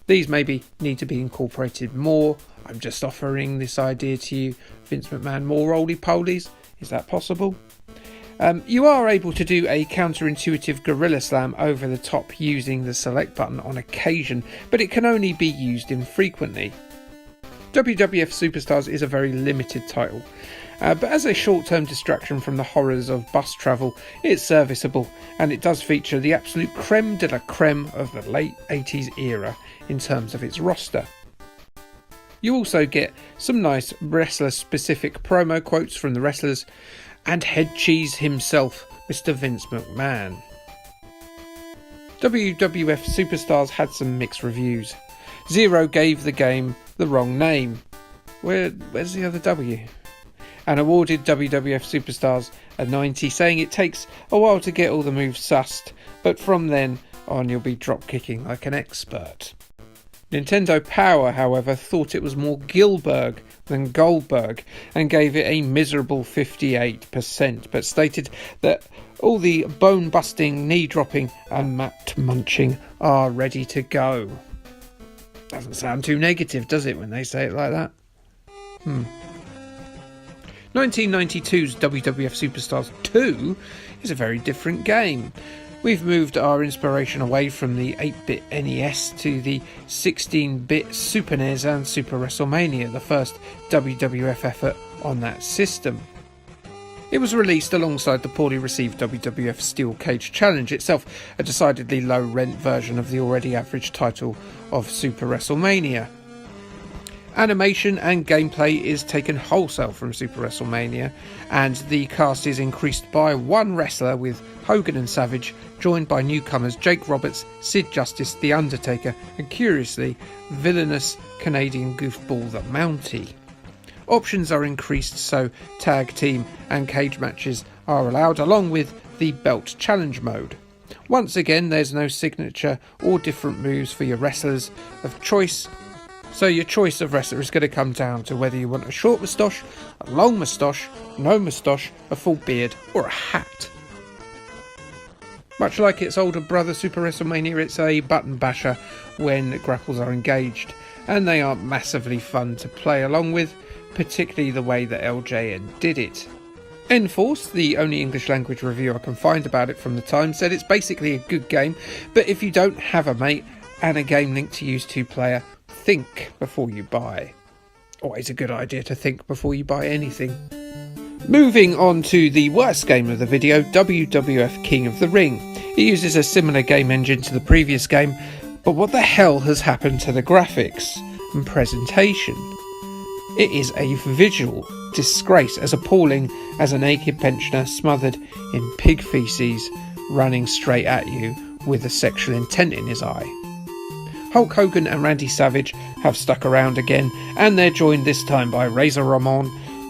These maybe need to be incorporated more. I'm just offering this idea to you. Vince McMahon, more roly-polies? Is that possible? You are able to do a counterintuitive gorilla slam over the top using the select button on occasion, but it can only be used infrequently. WWF Superstars is a very limited title, but as a short-term distraction from the horrors of bus travel, it's serviceable, and it does feature the absolute creme de la creme of the late 80s era in terms of its roster. You also get some nice wrestler-specific promo quotes from the wrestlers, and head cheese himself, Mr. Vince McMahon. WWF Superstars had some mixed reviews. Zero gave the game the wrong name. Where's the other W? And awarded WWF Superstars a 90, saying it takes a while to get all the moves sussed, but from then on you'll be drop kicking like an expert. Nintendo Power, however, thought it was more Gilberg than Goldberg and gave it a miserable 58%, but stated that all the bone-busting, knee-dropping and mat-munching are ready to go. Doesn't sound too negative, does it, when they say it like that? 1992's WWF Superstars 2 is a very different game. We've moved our inspiration away from the 8-bit NES to the 16-bit Super NES and Super WrestleMania, the first WWF effort on that system. It was released alongside the poorly received WWF Steel Cage Challenge, itself a decidedly low-rent version of the already average title of Super WrestleMania. Animation and gameplay is taken wholesale from Super WrestleMania, and the cast is increased by one wrestler, with Hogan and Savage joined by newcomers Jake Roberts, Sid Justice, The Undertaker and, curiously, villainous Canadian goofball the Mountie. Options are increased, so tag team and cage matches are allowed, along with the belt challenge mode. Once again, there's no signature or different moves for your wrestlers of choice, so your choice of wrestler is going to come down to whether you want a short moustache, a long moustache, no moustache, a full beard or a hat. Much like its older brother Super WrestleMania, it's a button basher when grapples are engaged, and they are massively fun to play along with, particularly the way that LJN did it. Enforce, the only English language review I can find about it from the time, said it's basically a good game, but if you don't have a mate and a game link to use 2-player, think before you buy. Always a good idea to think before you buy anything. Moving on to the worst game of the video, WWF King of the Ring. It uses a similar game engine to the previous game, but what the hell has happened to the graphics and presentation? It is a visual disgrace, as appalling as a naked pensioner smothered in pig feces running straight at you with a sexual intent in his eye. Hulk Hogan and Randy Savage have stuck around again, and they're joined this time by Razor Ramon,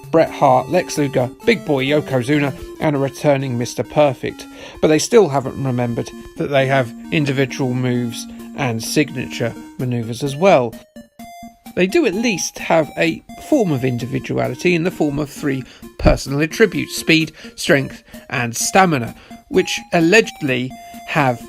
Bret Hart, Lex Luger, Big Boy Yokozuna and a returning Mr. Perfect, but they still haven't remembered that they have individual moves and signature manoeuvres as well. They do at least have a form of individuality in the form of 3 personal attributes: speed, strength and stamina, which allegedly have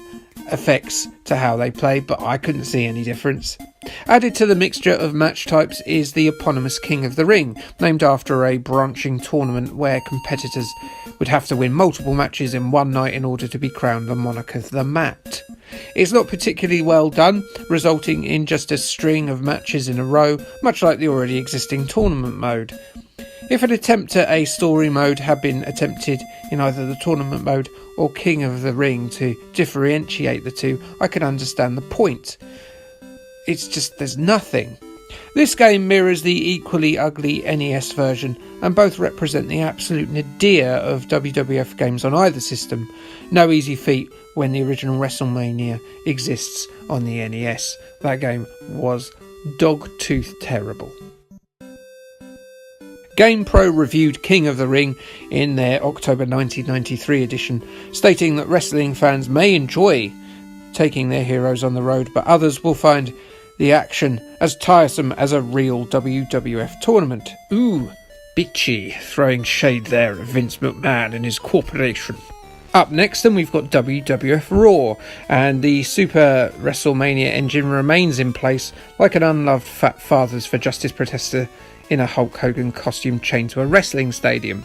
effects to how they play, but I couldn't see any difference. Added to the mixture of match types is the eponymous King of the Ring, named after a branching tournament where competitors would have to win multiple matches in one night in order to be crowned the monarch of the mat. It's not particularly well done, resulting in just a string of matches in a row, much like the already existing tournament mode. If an attempt at a story mode had been attempted in either the tournament mode or King of the Ring to differentiate the two, I could understand the point. It's just there's nothing. This game mirrors the equally ugly NES version, and both represent the absolute nadir of WWF games on either system. No easy feat when the original Wrestlemania exists on the NES. That game was dog-tooth terrible. GamePro reviewed King of the Ring in their October 1993 edition, stating that wrestling fans may enjoy taking their heroes on the road, but others will find the action as tiresome as a real WWF tournament. Ooh, bitchy, throwing shade there at Vince McMahon and his corporation. Up next then we've got WWF Raw, and the Super WrestleMania engine remains in place like an unloved fat Fathers for Justice protester in a Hulk Hogan costume chained to a wrestling stadium.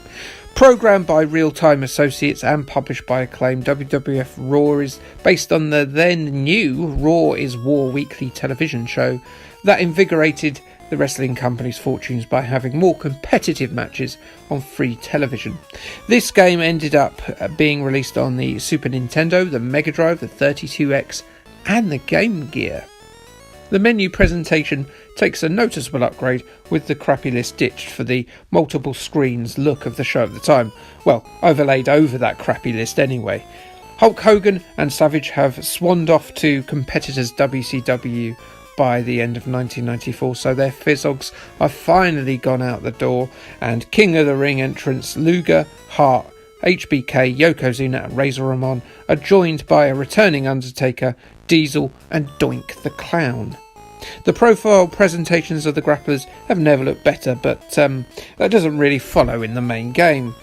Programmed by Real-Time Associates and published by Acclaim, WWF Raw is based on the then new Raw is War weekly television show that invigorated the wrestling company's fortunes by having more competitive matches on free television. This game ended up being released on the Super Nintendo, the Mega Drive, the 32X and the Game Gear. The menu presentation takes a noticeable upgrade, with the crappy list ditched for the multiple screens look of the show at the time. Well, overlaid over that crappy list anyway. Hulk Hogan and Savage have swanned off to competitors WCW by the end of 1994, so their fizzogs have finally gone out the door, and King of the Ring entrants Luger, Hart, HBK, Yokozuna and Razor Ramon are joined by a returning Undertaker, Diesel and Doink the Clown. The profile presentations of the grapplers have never looked better, but that doesn't really follow in the main game.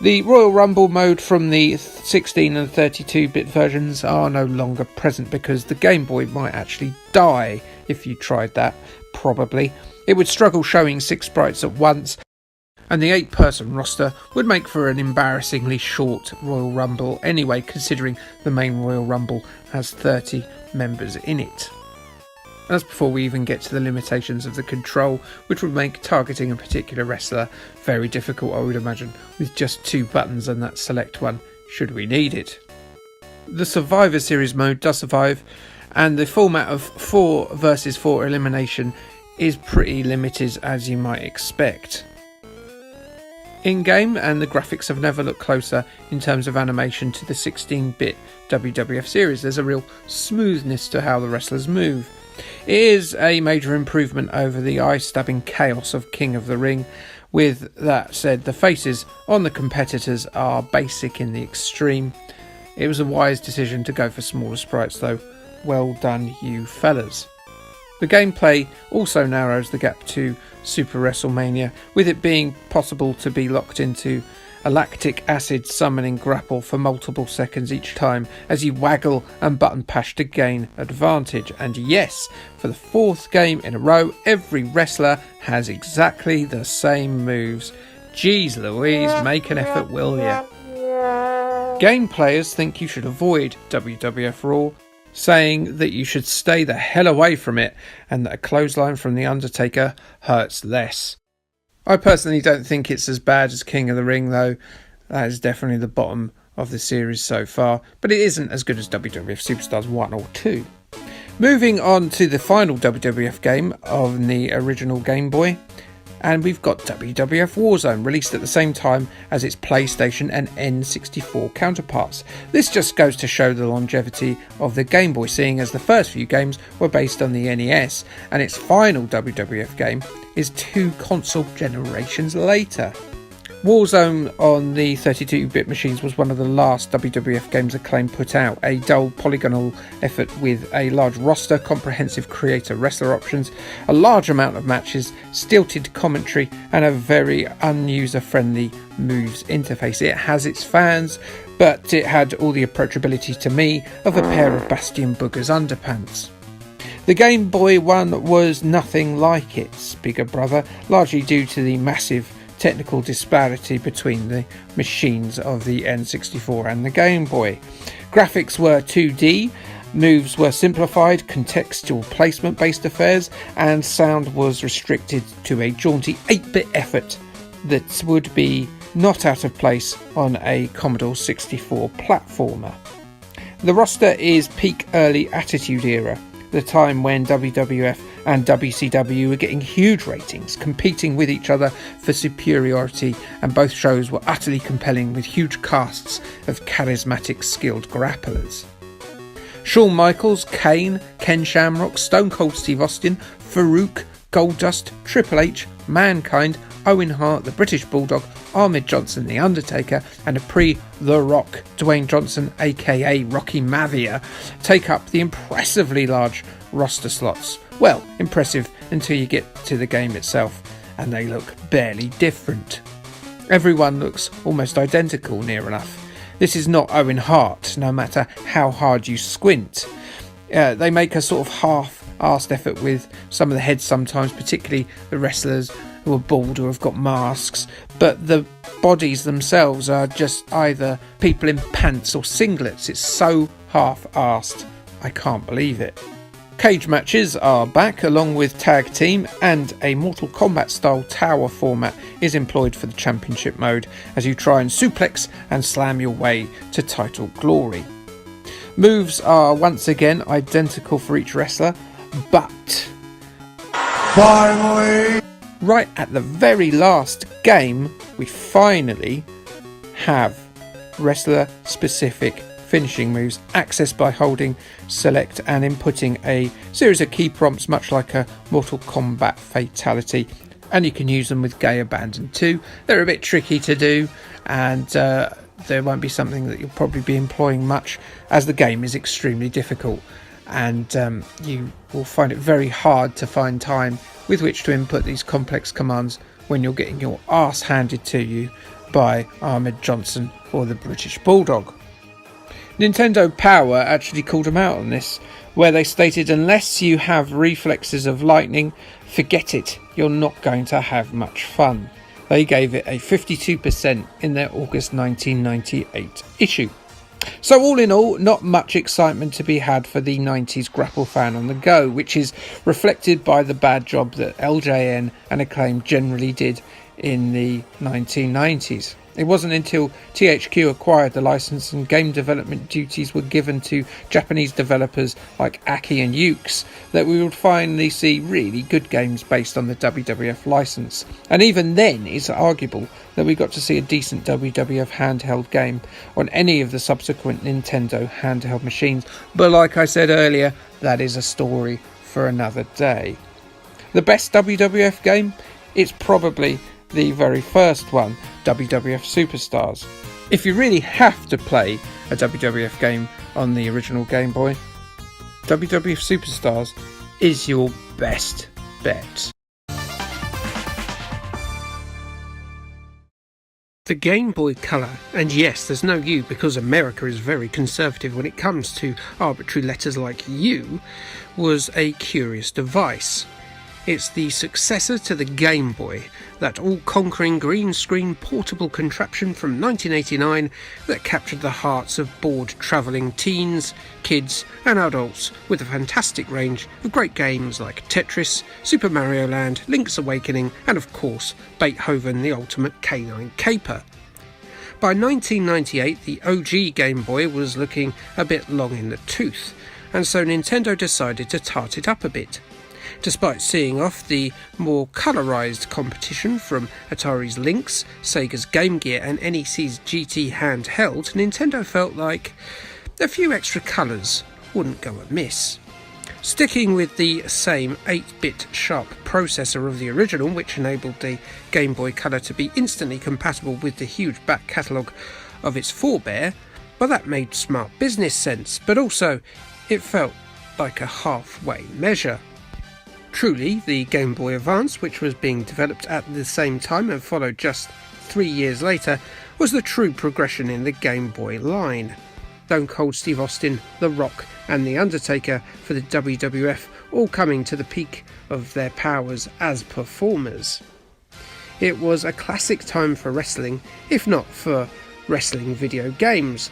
The Royal Rumble mode from the 16 and 32-bit versions are no longer present because the Game Boy might actually die if you tried that, probably. It would struggle showing 6 sprites at once, and the 8-person roster would make for an embarrassingly short Royal Rumble anyway, considering the main Royal Rumble has 30 members in it. That's before we even get to the limitations of the control, which would make targeting a particular wrestler very difficult, I would imagine, with just 2 buttons and that select one, should we need it. The Survivor Series mode does survive, and the format of 4 versus 4 elimination is pretty limited, as you might expect. In-game, and the graphics have never looked closer in terms of animation to the 16-bit WWF series. There's a real smoothness to how the wrestlers move. It is a major improvement over the eye-stabbing chaos of King of the Ring. With that said, the faces on the competitors are basic in the extreme. It was a wise decision to go for smaller sprites though. Well done, you fellas. The gameplay also narrows the gap to Super WrestleMania, with it being possible to be locked into a lactic acid summoning grapple for multiple seconds each time as you waggle and button pash to gain advantage. And yes, for the 4th game in a row, every wrestler has exactly the same moves. Jeez Louise, make an effort, will ya? Game players think you should avoid WWF Raw, saying that you should stay the hell away from it and that a clothesline from The Undertaker hurts less. I personally don't think it's as bad as King of the Ring though. That is definitely the bottom of the series so far, but it isn't as good as WWF Superstars 1 or 2. Moving on to the final WWF game of the original Game Boy, and we've got WWF Warzone, released at the same time as its PlayStation and N64 counterparts. This just goes to show the longevity of the Game Boy, seeing as the first few games were based on the NES, and its final WWF game is 2 console generations later. Warzone on the 32-bit machines was one of the last WWF games Acclaim put out, a dull polygonal effort with a large roster, comprehensive creator wrestler options, a large amount of matches, stilted commentary and a very unuser-friendly moves interface. It has its fans, but it had all the approachability to me of a pair of Bastion Booger's underpants. The Game Boy one was nothing like its bigger brother, largely due to the massive technical disparity between the machines of the N64 and the Game Boy. Graphics were 2D Moves were simplified, contextual placement based affairs, and sound was restricted to a jaunty 8-bit effort that would be not out of place on a Commodore 64 platformer. The roster is peak early Attitude Era, the time when WWF and WCW were getting huge ratings, competing with each other for superiority, and both shows were utterly compelling with huge casts of charismatic, skilled grapplers. Shawn Michaels, Kane, Ken Shamrock, Stone Cold Steve Austin, Farouk, Goldust, Triple H, Mankind, Owen Hart, the British Bulldog, Ahmed Johnson, The Undertaker, and a pre-The Rock, Dwayne Johnson aka Rocky Maivia, take up the impressively large roster slots. Well, impressive until you get to the game itself, and they look barely different. Everyone looks almost identical near enough. This is not Owen Hart, no matter how hard you squint. They make a sort of half-assed effort with some of the heads sometimes, particularly the wrestlers who are bald or have got masks, but the bodies themselves are just either people in pants or singlets. It's so half-assed, I can't believe it. Cage matches are back, along with tag team, and a Mortal Kombat style tower format is employed for the championship mode as you try and suplex and slam your way to title glory. Moves are once again identical for each wrestler, but finally, right at the very last game, we finally have wrestler specific finishing moves accessed by holding select and inputting a series of key prompts, much like a Mortal Kombat fatality, and you can use them with Gay Abandon 2. They're a bit tricky to do, and there won't be something that you'll probably be employing much, as the game is extremely difficult, and you will find it very hard to find time with which to input these complex commands when you're getting your arse handed to you by Ahmed Johnson or the British Bulldog. Nintendo Power actually called them out on this, where they stated, unless you have reflexes of lightning, forget it, you're not going to have much fun. They gave it a 52% in their August 1998 issue. So all in all, not much excitement to be had for the 90s grapple fan on the go, which is reflected by the bad job that LJN and Acclaim generally did in the 1990s. It wasn't until THQ acquired the license and game development duties were given to Japanese developers like Aki and Ukes that we would finally see really good games based on the WWF license. And even then, it's arguable that we got to see a decent WWF handheld game on any of the subsequent Nintendo handheld machines. But like I said earlier, that is a story for another day. The best WWF game? It's probably the very first one, WWF Superstars. If you really have to play a WWF game on the original Game Boy, WWF Superstars is your best bet. The Game Boy Color, and yes, there's no U because America is very conservative when it comes to arbitrary letters like U, was a curious device. It's the successor to the Game Boy, that all-conquering green-screen portable contraption from 1989 that captured the hearts of bored travelling teens, kids and adults with a fantastic range of great games like Tetris, Super Mario Land, Link's Awakening and of course Beethoven the Ultimate Canine Caper. By 1998 the OG Game Boy was looking a bit long in the tooth, and so Nintendo decided to tart it up a bit. Despite seeing off the more colorized competition from Atari's Lynx, Sega's Game Gear and NEC's GT handheld, Nintendo felt like a few extra colors wouldn't go amiss. Sticking with the same 8-bit sharp processor of the original, which enabled the Game Boy Color to be instantly compatible with the huge back catalogue of its forebear, well, that made smart business sense, but also it felt like a halfway measure. Truly, the Game Boy Advance, which was being developed at the same time and followed just 3 years later, was the true progression in the Game Boy line. Stone Cold Steve Austin, The Rock and The Undertaker for the WWF all coming to the peak of their powers as performers. It was a classic time for wrestling, if not for wrestling video games.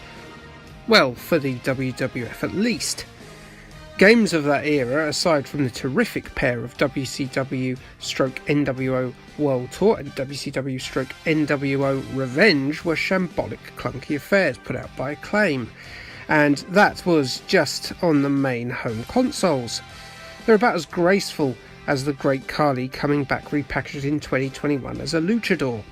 Well, for the WWF at least. Games of that era, aside from the terrific pair of WCW/NWO World Tour and WCW/NWO Revenge, were shambolic, clunky affairs put out by Acclaim, and that was just on the main home consoles. They're about as graceful as the Great Khali coming back repackaged in 2021 as a luchador.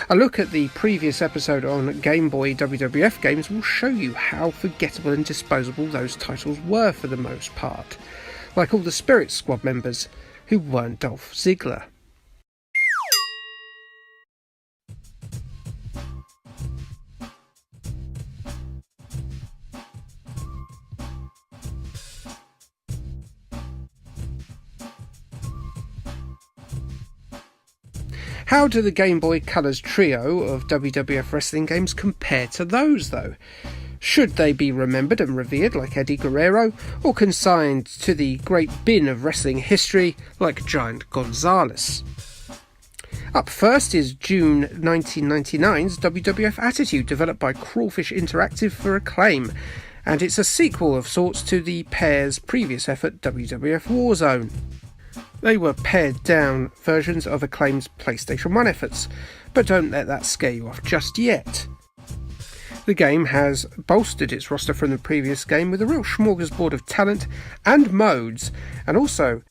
A look at the previous episode on Game Boy WWF games will show you how forgettable and disposable those titles were for the most part, like all the Spirit Squad members who weren't Dolph Ziggler. How do the Game Boy Color's trio of WWF wrestling games compare to those, though? Should they be remembered and revered like Eddie Guerrero, or consigned to the great bin of wrestling history like Giant Gonzalez? Up first is June 1999's WWF Attitude, developed by Crawfish Interactive for Acclaim, and it's a sequel of sorts to the pair's previous effort, WWF Warzone. They were pared down versions of Acclaim's PlayStation 1 efforts, but don't let that scare you off just yet. The game has bolstered its roster from the previous game with a real smorgasbord of talent and modes, and also,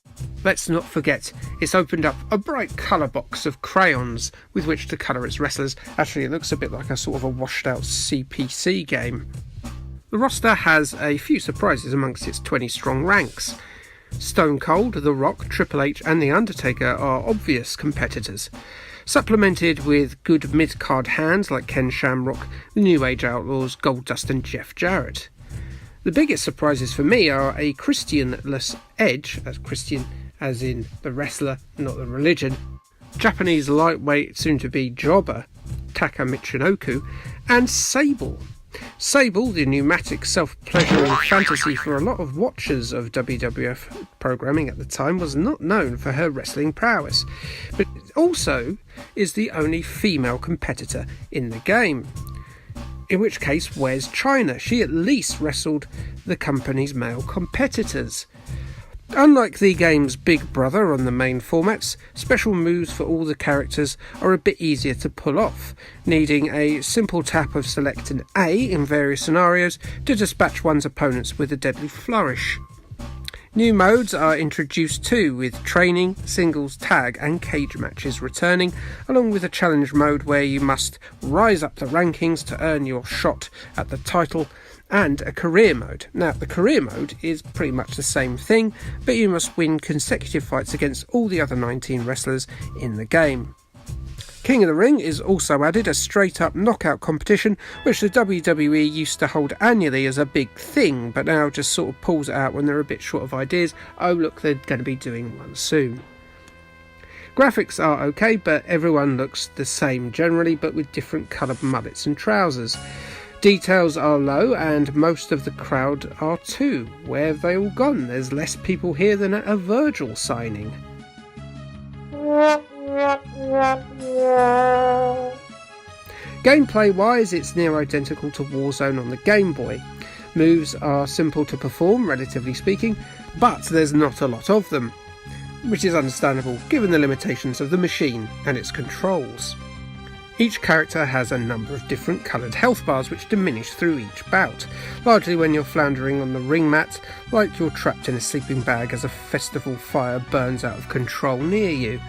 let's not forget, it's opened up a bright colour box of crayons with which to colour its wrestlers. Actually, it looks a bit like a sort of a washed out CPC game. The roster has a few surprises amongst its 20-strong ranks. Stone Cold, The Rock, Triple H and The Undertaker are obvious competitors, supplemented with good mid-card hands like Ken Shamrock, the New Age Outlaws, Goldust and Jeff Jarrett. The biggest surprises for me are a Christian-less Edge, as Christian as in the wrestler, not the religion, Japanese lightweight soon-to-be jobber, Taka Michinoku, and Sable. Sable, the pneumatic self-pleasuring fantasy for a lot of watchers of WWF programming at the time, was not known for her wrestling prowess, but also is the only female competitor in the game. In which case, where's Chyna? She at least wrestled the company's male competitors. Unlike the game's big brother on the main formats, special moves for all the characters are a bit easier to pull off, needing a simple tap of select and A in various scenarios to dispatch one's opponents with a deadly flourish. New modes are introduced too, with training, singles, tag and cage matches returning, along with a challenge mode where you must rise up the rankings to earn your shot at the title, and a career mode. Now, the career mode is pretty much the same thing, but you must win consecutive fights against all the other 19 wrestlers in the game. King of the Ring is also added, a straight-up knockout competition, which the WWE used to hold annually as a big thing, but now just sort of pulls it out when they're a bit short of ideas. Oh look, they're going to be doing one soon. Graphics are okay, but everyone looks the same generally, but with different coloured mullets and trousers. Details are low, and most of the crowd are too. Where have they all gone? There's less people here than at a Virgil signing. Gameplay-wise, it's near identical to Warzone on the Game Boy. Moves are simple to perform, relatively speaking, but there's not a lot of them, which is understandable given the limitations of the machine and its controls. Each character has a number of different coloured health bars which diminish through each bout, largely when you're floundering on the ring mat, like you're trapped in a sleeping bag as a festival fire burns out of control near you.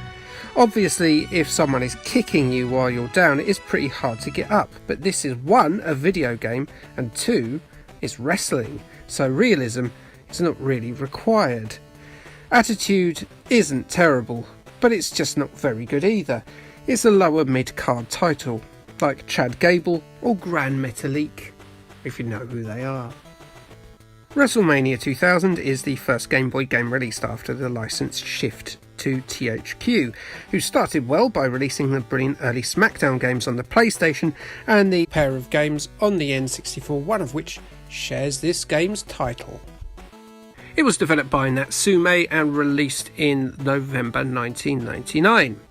Obviously, if someone is kicking you while you're down, it is pretty hard to get up, but this is 1, a video game, and 2, it's wrestling, so realism is not really required. Attitude isn't terrible, but it's just not very good either. It's a lower mid-card title, like Chad Gable or Gran Metalik, if you know who they are. WrestleMania 2000 is the first Game Boy game released after the license shift to THQ, who started well by releasing the brilliant early SmackDown games on the PlayStation and the pair of games on the N64, one of which shares this game's title. It was developed by Natsume and released in November 1999.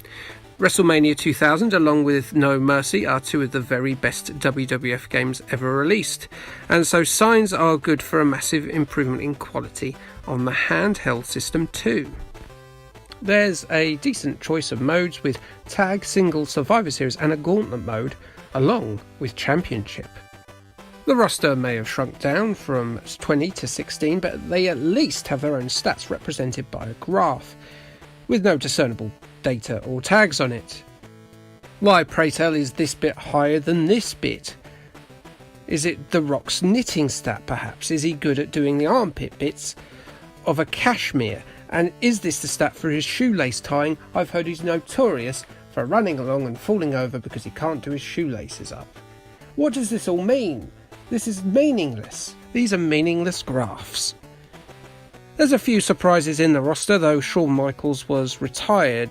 WrestleMania 2000 along with No Mercy are two of the very best WWF games ever released, and so signs are good for a massive improvement in quality on the handheld system too. There's a decent choice of modes with Tag, Single, Survivor Series and a Gauntlet mode, along with Championship. The roster may have shrunk down from 20 to 16, but they at least have their own stats represented by a graph, with no discernible data or tags on it. Why, pray tell, is this bit higher than this bit? Is it The Rock's knitting stat, perhaps? Is he good at doing the armpit bits of a cashmere? And is this the stat for his shoelace tying? I've heard he's notorious for running along and falling over because he can't do his shoelaces up. What does this all mean? This is meaningless. These are meaningless graphs. There's a few surprises in the roster, though Shawn Michaels was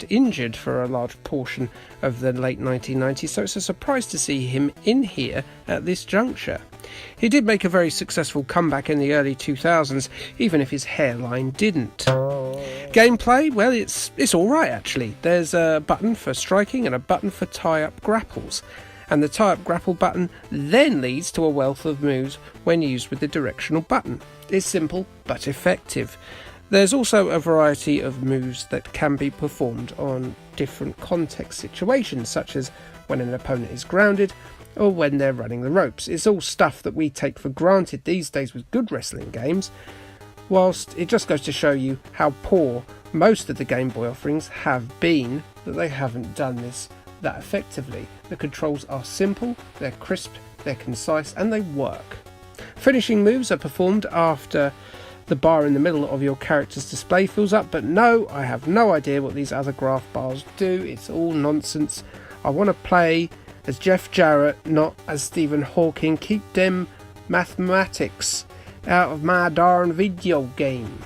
injured for a large portion of the late 1990s, so it's a surprise to see him in here at this juncture. He did make a very successful comeback in the early 2000s, even if his hairline didn't. Gameplay, well, it's alright actually. There's a button for striking and a button for tie-up grapples, and the tie-up grapple button then leads to a wealth of moves when used with the directional button. It's simple but effective. There's also a variety of moves that can be performed on different context situations, such as when an opponent is grounded or when they're running the ropes. It's all stuff that we take for granted these days with good wrestling games, whilst it just goes to show you how poor most of the Game Boy offerings have been, that they haven't done this that effectively. The controls are simple, they're crisp, they're concise, and they work. Finishing moves are performed after the bar in the middle of your character's display fills up, but no, I have no idea what these other graph bars do. It's all nonsense. I want to play as Jeff Jarrett, not as Stephen Hawking. Keep them mathematics out of my darn video game.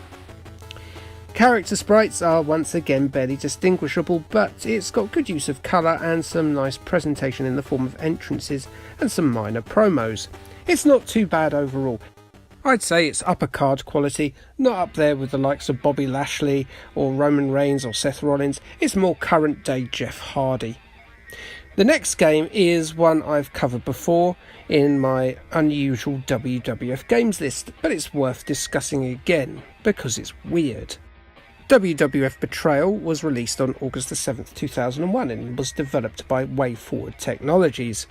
Character sprites are once again barely distinguishable, but it's got good use of colour and some nice presentation in the form of entrances and some minor promos. It's not too bad overall. I'd say it's upper card quality, not up there with the likes of Bobby Lashley or Roman Reigns or Seth Rollins. It's more current day Jeff Hardy. The next game is one I've covered before in my unusual WWF games list, but it's worth discussing again because it's weird. WWF Betrayal was released on August the 7th, 2001 and was developed by Way Forward Technologies,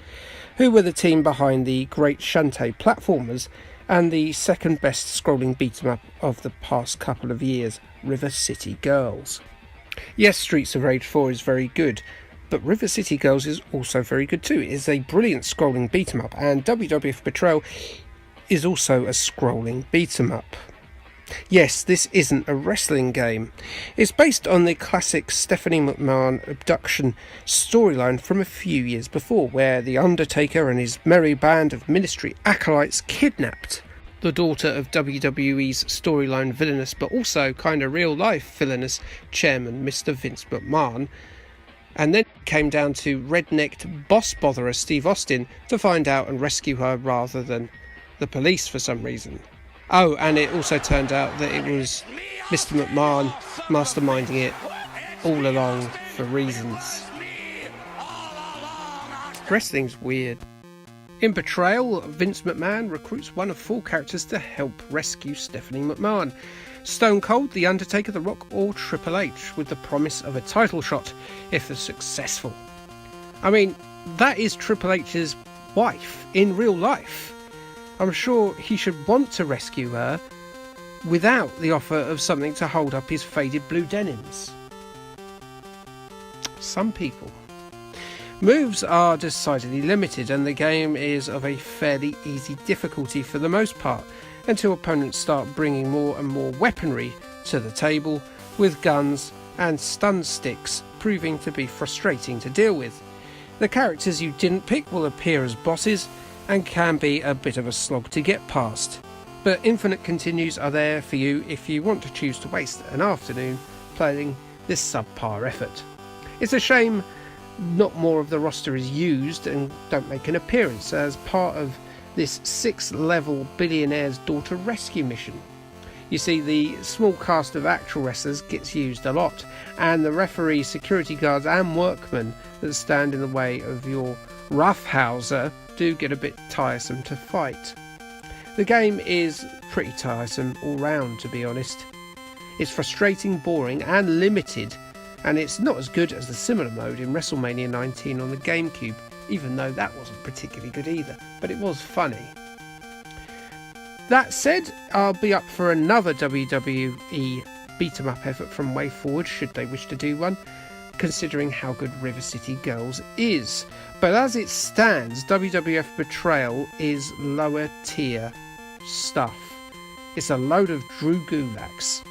who were the team behind the Great Shantae platformers and the second best scrolling beat-em-up of the past couple of years, River City Girls. Yes, Streets of Rage 4 is very good, but River City Girls is also very good too. It is a brilliant scrolling beat-em-up, and WWF Betrayal is also a scrolling beat-em-up. Yes, this isn't a wrestling game. It's based on the classic Stephanie McMahon abduction storyline from a few years before, where The Undertaker and his merry band of ministry acolytes kidnapped the daughter of WWE's storyline villainous but also kinda real life villainous chairman Mr. Vince McMahon, and then came down to red-necked boss botherer Steve Austin to find out and rescue her rather than the police for some reason. Oh, and it also turned out that it was Mr. McMahon masterminding it all along for reasons. Wrestling's weird. In Betrayal, Vince McMahon recruits one of 4 characters to help rescue Stephanie McMahon: Stone Cold, The Undertaker, The Rock or Triple H, with the promise of a title shot if they're successful. I mean, that is Triple H's wife in real life. I'm sure he should want to rescue her without the offer of something to hold up his faded blue denims. Some people. Moves are decidedly limited, and the game is of a fairly easy difficulty for the most part, until opponents start bringing more and more weaponry to the table, with guns and stun sticks proving to be frustrating to deal with. The characters you didn't pick will appear as bosses, and can be a bit of a slog to get past, but infinite continues are there for you if you want to choose to waste an afternoon playing this subpar effort. It's a shame not more of the roster is used and don't make an appearance as part of this 6-level billionaire's daughter rescue mission. You see, the small cast of actual wrestlers gets used a lot, and the referee, security guards and workmen that stand in the way of your roughhouser do get a bit tiresome to fight. The game is pretty tiresome all round, to be honest. It's frustrating, boring and limited, and it's not as good as the similar mode in WrestleMania 19 on the GameCube, even though that wasn't particularly good either, but it was funny. That said, I'll be up for another WWE beat-em-up effort from Way Forward, should they wish to do one, considering how good River City Girls is. But as it stands, WWF Betrayal is lower tier stuff. It's a load of Drew Gulaks.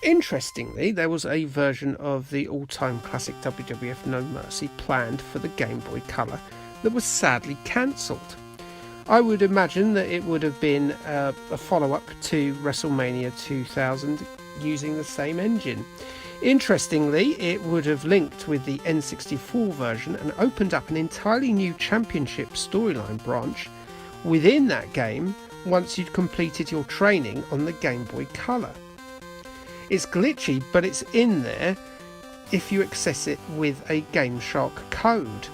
Interestingly, there was a version of the all-time classic WWF No Mercy planned for the Game Boy Color that was sadly cancelled. I would imagine that it would have been a follow-up to WrestleMania 2000 using the same engine. Interestingly, it would have linked with the N64 version and opened up an entirely new championship storyline branch within that game once you'd completed your training on the Game Boy Color. It's glitchy, but it's in there if you access it with a GameShark code.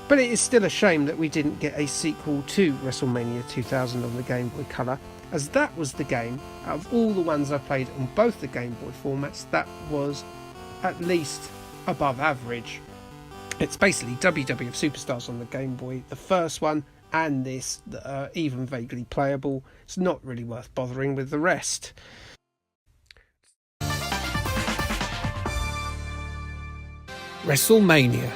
But it is still a shame that we didn't get a sequel to WrestleMania 2000 on the Game Boy Color, as that was the game, out of all the ones I played on both the Game Boy formats, that was at least above average. It's basically WWF Superstars on the Game Boy, the first one, and this, that are even vaguely playable. It's not really worth bothering with the rest. WrestleMania.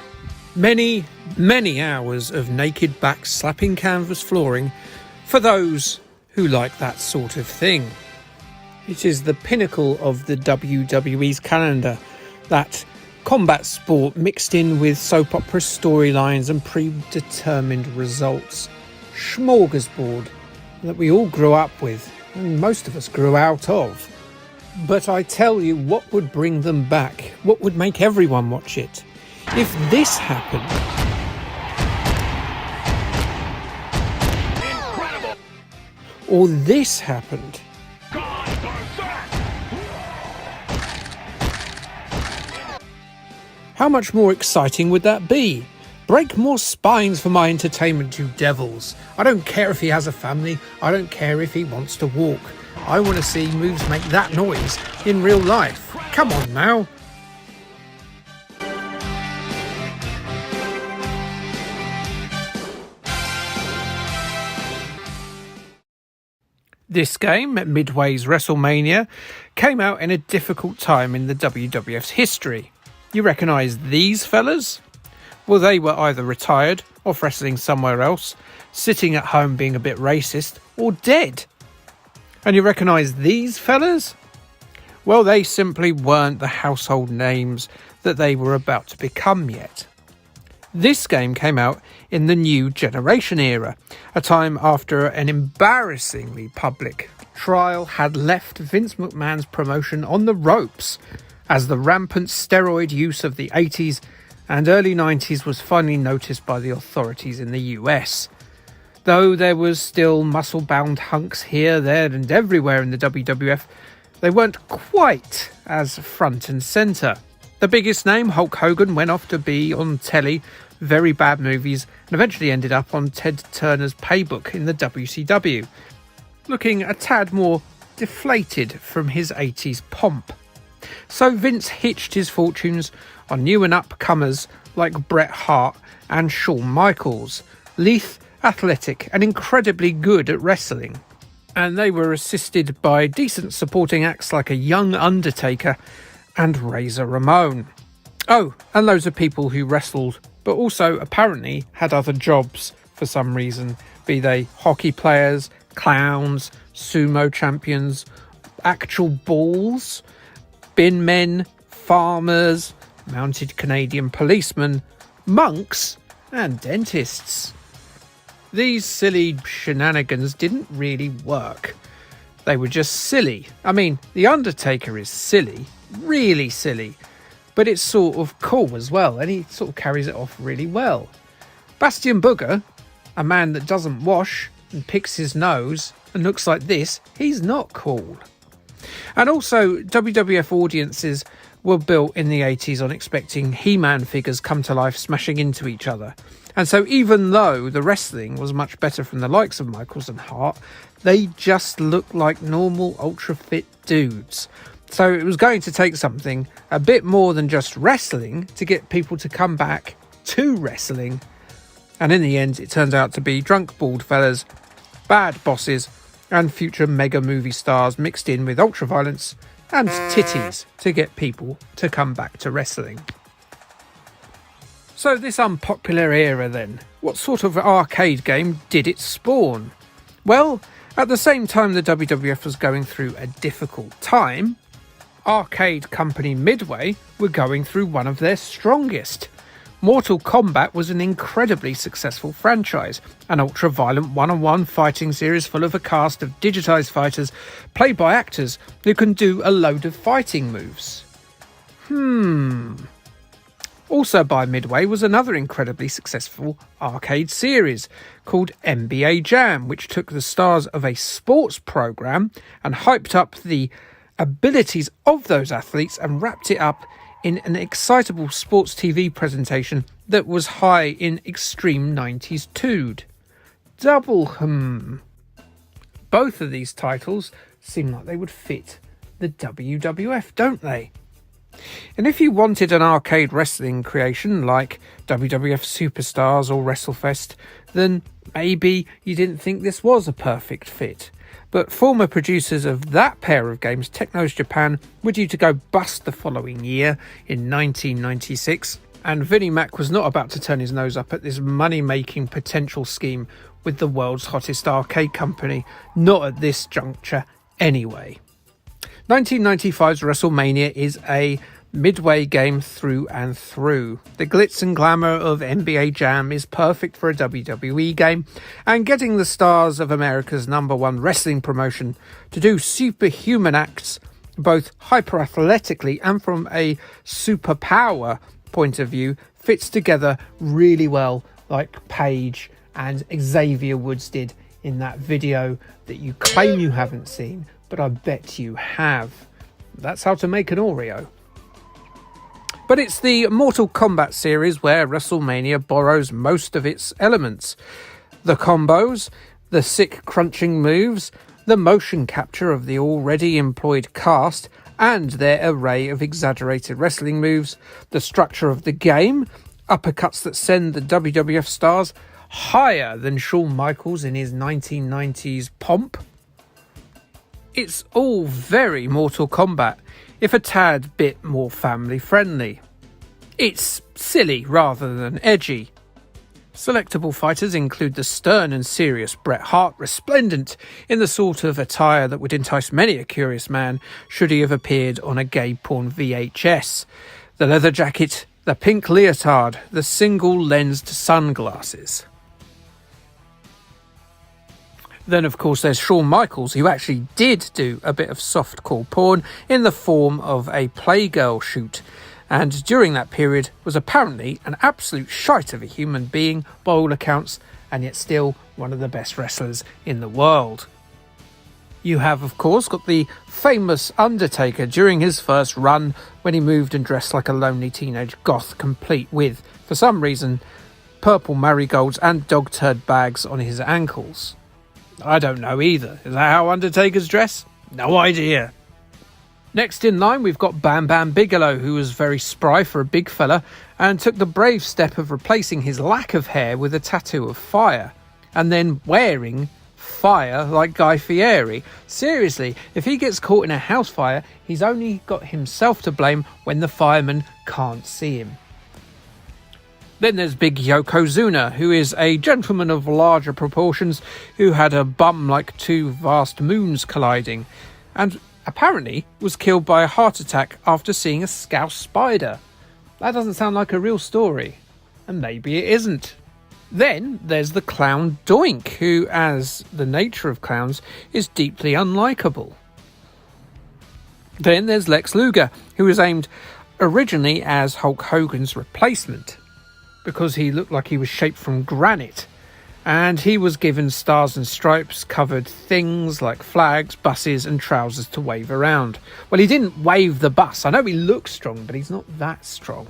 Many, many hours of naked backs slapping canvas flooring for those who like that sort of thing. It is the pinnacle of the WWE's calendar, that combat sport mixed in with soap opera storylines and predetermined results. Smorgasbord that we all grew up with, and most of us grew out of. But I tell you what would bring them back, what would make everyone watch it. If this happened, Incredible! or this happened, how much more exciting would that be? Break more spines for my entertainment, you devils. I don't care if he has a family, I don't care if he wants to walk. I want to see moves make that noise in real life. Come on now. This game, Midway's WrestleMania, came out in a difficult time in the WWF's history. You recognise these fellas? Well, they were either retired, off wrestling somewhere else, sitting at home being a bit racist, or dead. And you recognise these fellas? Well, they simply weren't the household names that they were about to become yet. This game came out in the new generation era, a time after an embarrassingly public trial had left Vince McMahon's promotion on the ropes, as the rampant steroid use of the 80s and early 90s was finally noticed by the authorities in the US. Though there was still muscle-bound hunks here, there and everywhere in the WWF, they weren't quite as front and centre. The biggest name, Hulk Hogan, went off to be on telly, very bad movies, and eventually ended up on Ted Turner's Paybook in the WCW, looking a tad more deflated from his 80s pomp. So Vince hitched his fortunes on new and upcomers like Bret Hart and Shawn Michaels, lithe, athletic and incredibly good at wrestling. And they were assisted by decent supporting acts like a young Undertaker and Razor Ramon. Oh, and loads of people who wrestled, but also apparently had other jobs for some reason, be they hockey players, clowns, sumo champions, actual bulls, bin men, farmers, mounted Canadian policemen, monks, and dentists. These silly shenanigans didn't really work. They were just silly. I mean, The Undertaker is silly, really silly, but it's sort of cool as well, and he sort of carries it off really well. Bastion Booger, a man that doesn't wash and picks his nose, and looks like this, he's not cool. And also, WWF audiences were built in the 80s on expecting He-Man figures come to life smashing into each other. And so even though the wrestling was much better from the likes of Michaels and Hart, they just looked like normal ultra-fit dudes. So it was going to take something a bit more than just wrestling to get people to come back to wrestling. And in the end, it turns out to be drunk bald fellas, bad bosses, and future mega movie stars mixed in with ultra-violence and titties to get people to come back to wrestling. So this unpopular era then, what sort of arcade game did it spawn? Well, at the same time the WWF was going through a difficult time, arcade company Midway were going through one of their strongest. Mortal Kombat was an incredibly successful franchise, an ultra-violent one-on-one fighting series full of a cast of digitised fighters played by actors who can do a load of fighting moves. Also by Midway was another incredibly successful arcade series called NBA Jam, which took the stars of a sports programme and hyped up the abilities of those athletes and wrapped it up in an excitable sports TV presentation that was high in extreme 90s tood. Both of these titles seem like they would fit the WWF, don't they? And if you wanted an arcade wrestling creation like WWF Superstars or Wrestlefest, then maybe you didn't think this was a perfect fit. But former producers of that pair of games, Technos Japan, were due to go bust the following year in 1996, and Vinnie Mac was not about to turn his nose up at this money-making potential scheme with the world's hottest arcade company, not at this juncture anyway. 1995's WrestleMania is a Midway game through and through. The glitz and glamour of NBA Jam is perfect for a WWE game, and getting the stars of America's #1 wrestling promotion to do superhuman acts, both hyper-athletically and from a superpower point of view, fits together really well, like Paige and Xavier Woods did in that video that you claim you haven't seen, but I bet you have. That's how to make an Oreo. But it's the Mortal Kombat series where WrestleMania borrows most of its elements. The combos, the sick crunching moves, the motion capture of the already employed cast and their array of exaggerated wrestling moves, the structure of the game, uppercuts that send the WWF stars higher than Shawn Michaels in his 1990s pomp. It's all very Mortal Kombat, if a tad bit more family friendly. It's silly rather than edgy. Selectable fighters include the stern and serious Bret Hart, resplendent in the sort of attire that would entice many a curious man should he have appeared on a gay porn VHS. The leather jacket, the pink leotard, the single-lensed sunglasses. Then, of course, there's Shawn Michaels, who actually did do a bit of softcore porn in the form of a Playgirl shoot, and during that period was apparently an absolute shite of a human being by all accounts, and yet still one of the best wrestlers in the world. You have, of course, got the famous Undertaker during his first run when he moved and dressed like a lonely teenage goth, complete with, for some reason, purple marigolds and dog turd bags on his ankles. I don't know either. Is that how Undertakers dress? No idea. Next in line, we've got Bam Bam Bigelow, who was very spry for a big fella and took the brave step of replacing his lack of hair with a tattoo of fire, and then wearing fire like Guy Fieri. Seriously, if he gets caught in a house fire, he's only got himself to blame when the firemen can't see him. Then there's Big Yokozuna, who is a gentleman of larger proportions who had a bum like two vast moons colliding, and apparently was killed by a heart attack after seeing a scouse spider. That doesn't sound like a real story, and maybe it isn't. Then there's the clown Doink, who, as the nature of clowns, is deeply unlikable. Then there's Lex Luger, who was aimed originally as Hulk Hogan's replacement, because he looked like he was shaped from granite, and he was given stars and stripes covered things like flags, buses and trousers to wave around. Well, he didn't wave the bus. I know he looks strong, but he's not that strong.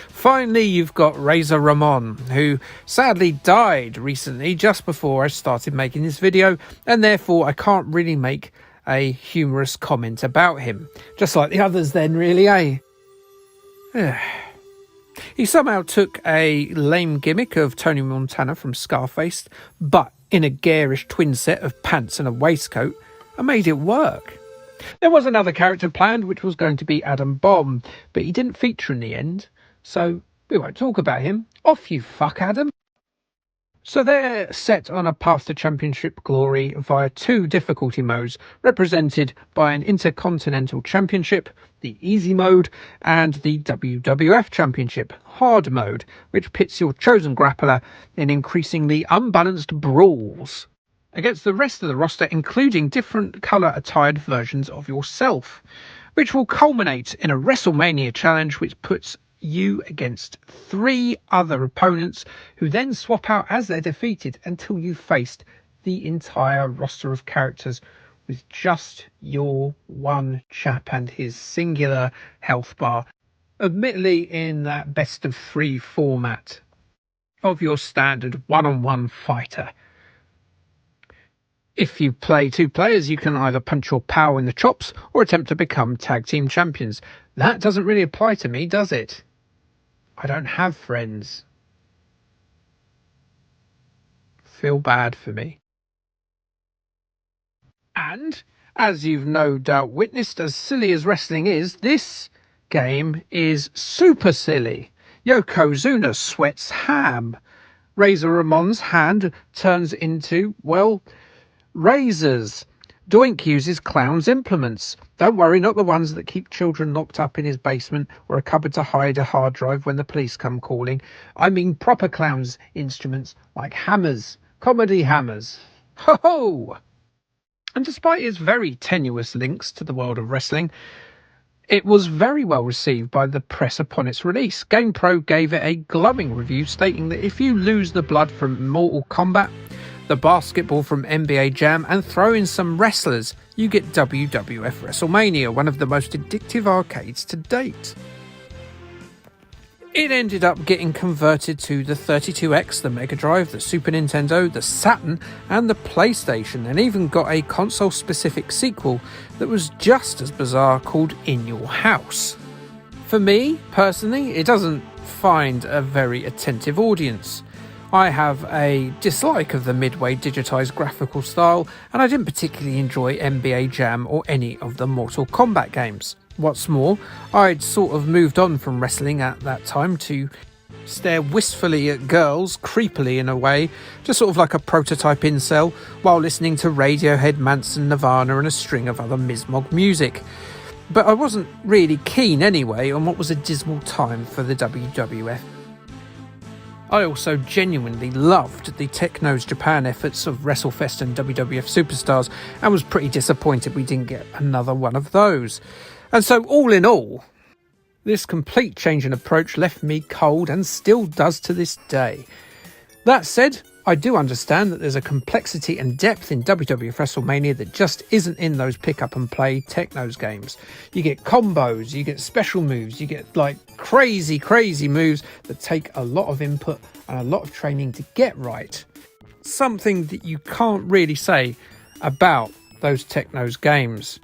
Finally, you've got Razor Ramon, who sadly died recently just before I started making this video, and therefore I can't really make a humorous comment about him. Just like the others then, really, eh? He somehow took a lame gimmick of Tony Montana from Scarface, but in a garish twin set of pants and a waistcoat, and made it work. There was another character planned, which was going to be Adam Bomb, but he didn't feature in the end, so we won't talk about him. Off you fuck, Adam. So they're set on a path to championship glory via 2 difficulty modes, represented by an Intercontinental Championship, the Easy Mode, and the WWF Championship, Hard Mode, which pits your chosen grappler in increasingly unbalanced brawls against the rest of the roster, including different colour-attired versions of yourself, which will culminate in a WrestleMania challenge which puts you against 3 other opponents who then swap out as they're defeated until you've faced the entire roster of characters with just your one chap and his singular health bar, admittedly in that best of 3 format of your standard one-on-one fighter. If you play 2 players, you can either punch your pal in the chops or attempt to become tag team champions. That doesn't really apply to me, does it? I don't have friends. Feel bad for me. And, as you've no doubt witnessed, as silly as wrestling is, this game is super silly. Yokozuna sweats ham. Razor Ramon's hand turns into, well, razors. Doink uses clown's implements. Don't worry, not the ones that keep children locked up in his basement or a cupboard to hide a hard drive when the police come calling. I mean proper clown's instruments, like hammers, comedy hammers. Ho ho! And despite its very tenuous links to the world of wrestling, it was very well received by the press upon its release. GamePro gave it a glowing review, stating that if you lose the blood from Mortal Kombat, the basketball from NBA Jam, and throw in some wrestlers, you get WWF Wrestlemania, one of the most addictive arcades to date. It ended up getting converted to the 32X, the Mega Drive, the Super Nintendo, the Saturn, and the PlayStation, and even got a console-specific sequel that was just as bizarre, called In Your House. For me, personally, it doesn't find a very attentive audience. I have a dislike of the Midway digitised graphical style, and I didn't particularly enjoy NBA Jam or any of the Mortal Kombat games. What's more, I'd sort of moved on from wrestling at that time to stare wistfully at girls, creepily in a way, just sort of like a prototype incel, while listening to Radiohead, Manson, Nirvana and a string of other Mismog music. But I wasn't really keen anyway on what was a dismal time for the WWF. I also genuinely loved the Techno's Japan efforts of Wrestlefest and WWF Superstars, and was pretty disappointed we didn't get another one of those. And so all in all, this complete change in approach left me cold, and still does to this day. That said, I do understand that there's a complexity and depth in WWF Wrestlemania that just isn't in those pick up and play Technos games. You get combos, you get special moves, you get like crazy moves that take a lot of input and a lot of training to get right. Something that you can't really say about those Technos games.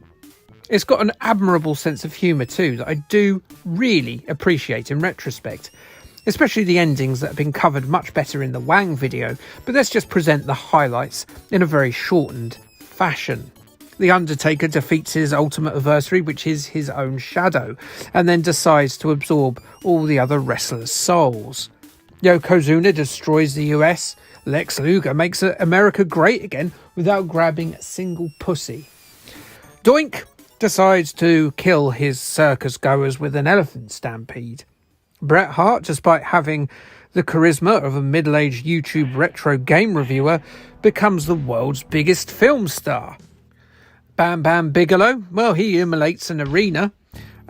It's got an admirable sense of humour too that I do really appreciate in retrospect. Especially the endings that have been covered much better in the Wang video, but let's just present the highlights in a very shortened fashion. The Undertaker defeats his ultimate adversary, which is his own shadow, and then decides to absorb all the other wrestlers' souls. Yokozuna destroys the US. Lex Luger makes America great again without grabbing a single pussy. Doink decides to kill his circus goers with an elephant stampede. Bret Hart, despite having the charisma of a middle-aged YouTube retro game reviewer, becomes the world's biggest film star. Bam Bam Bigelow, well, he immolates an arena.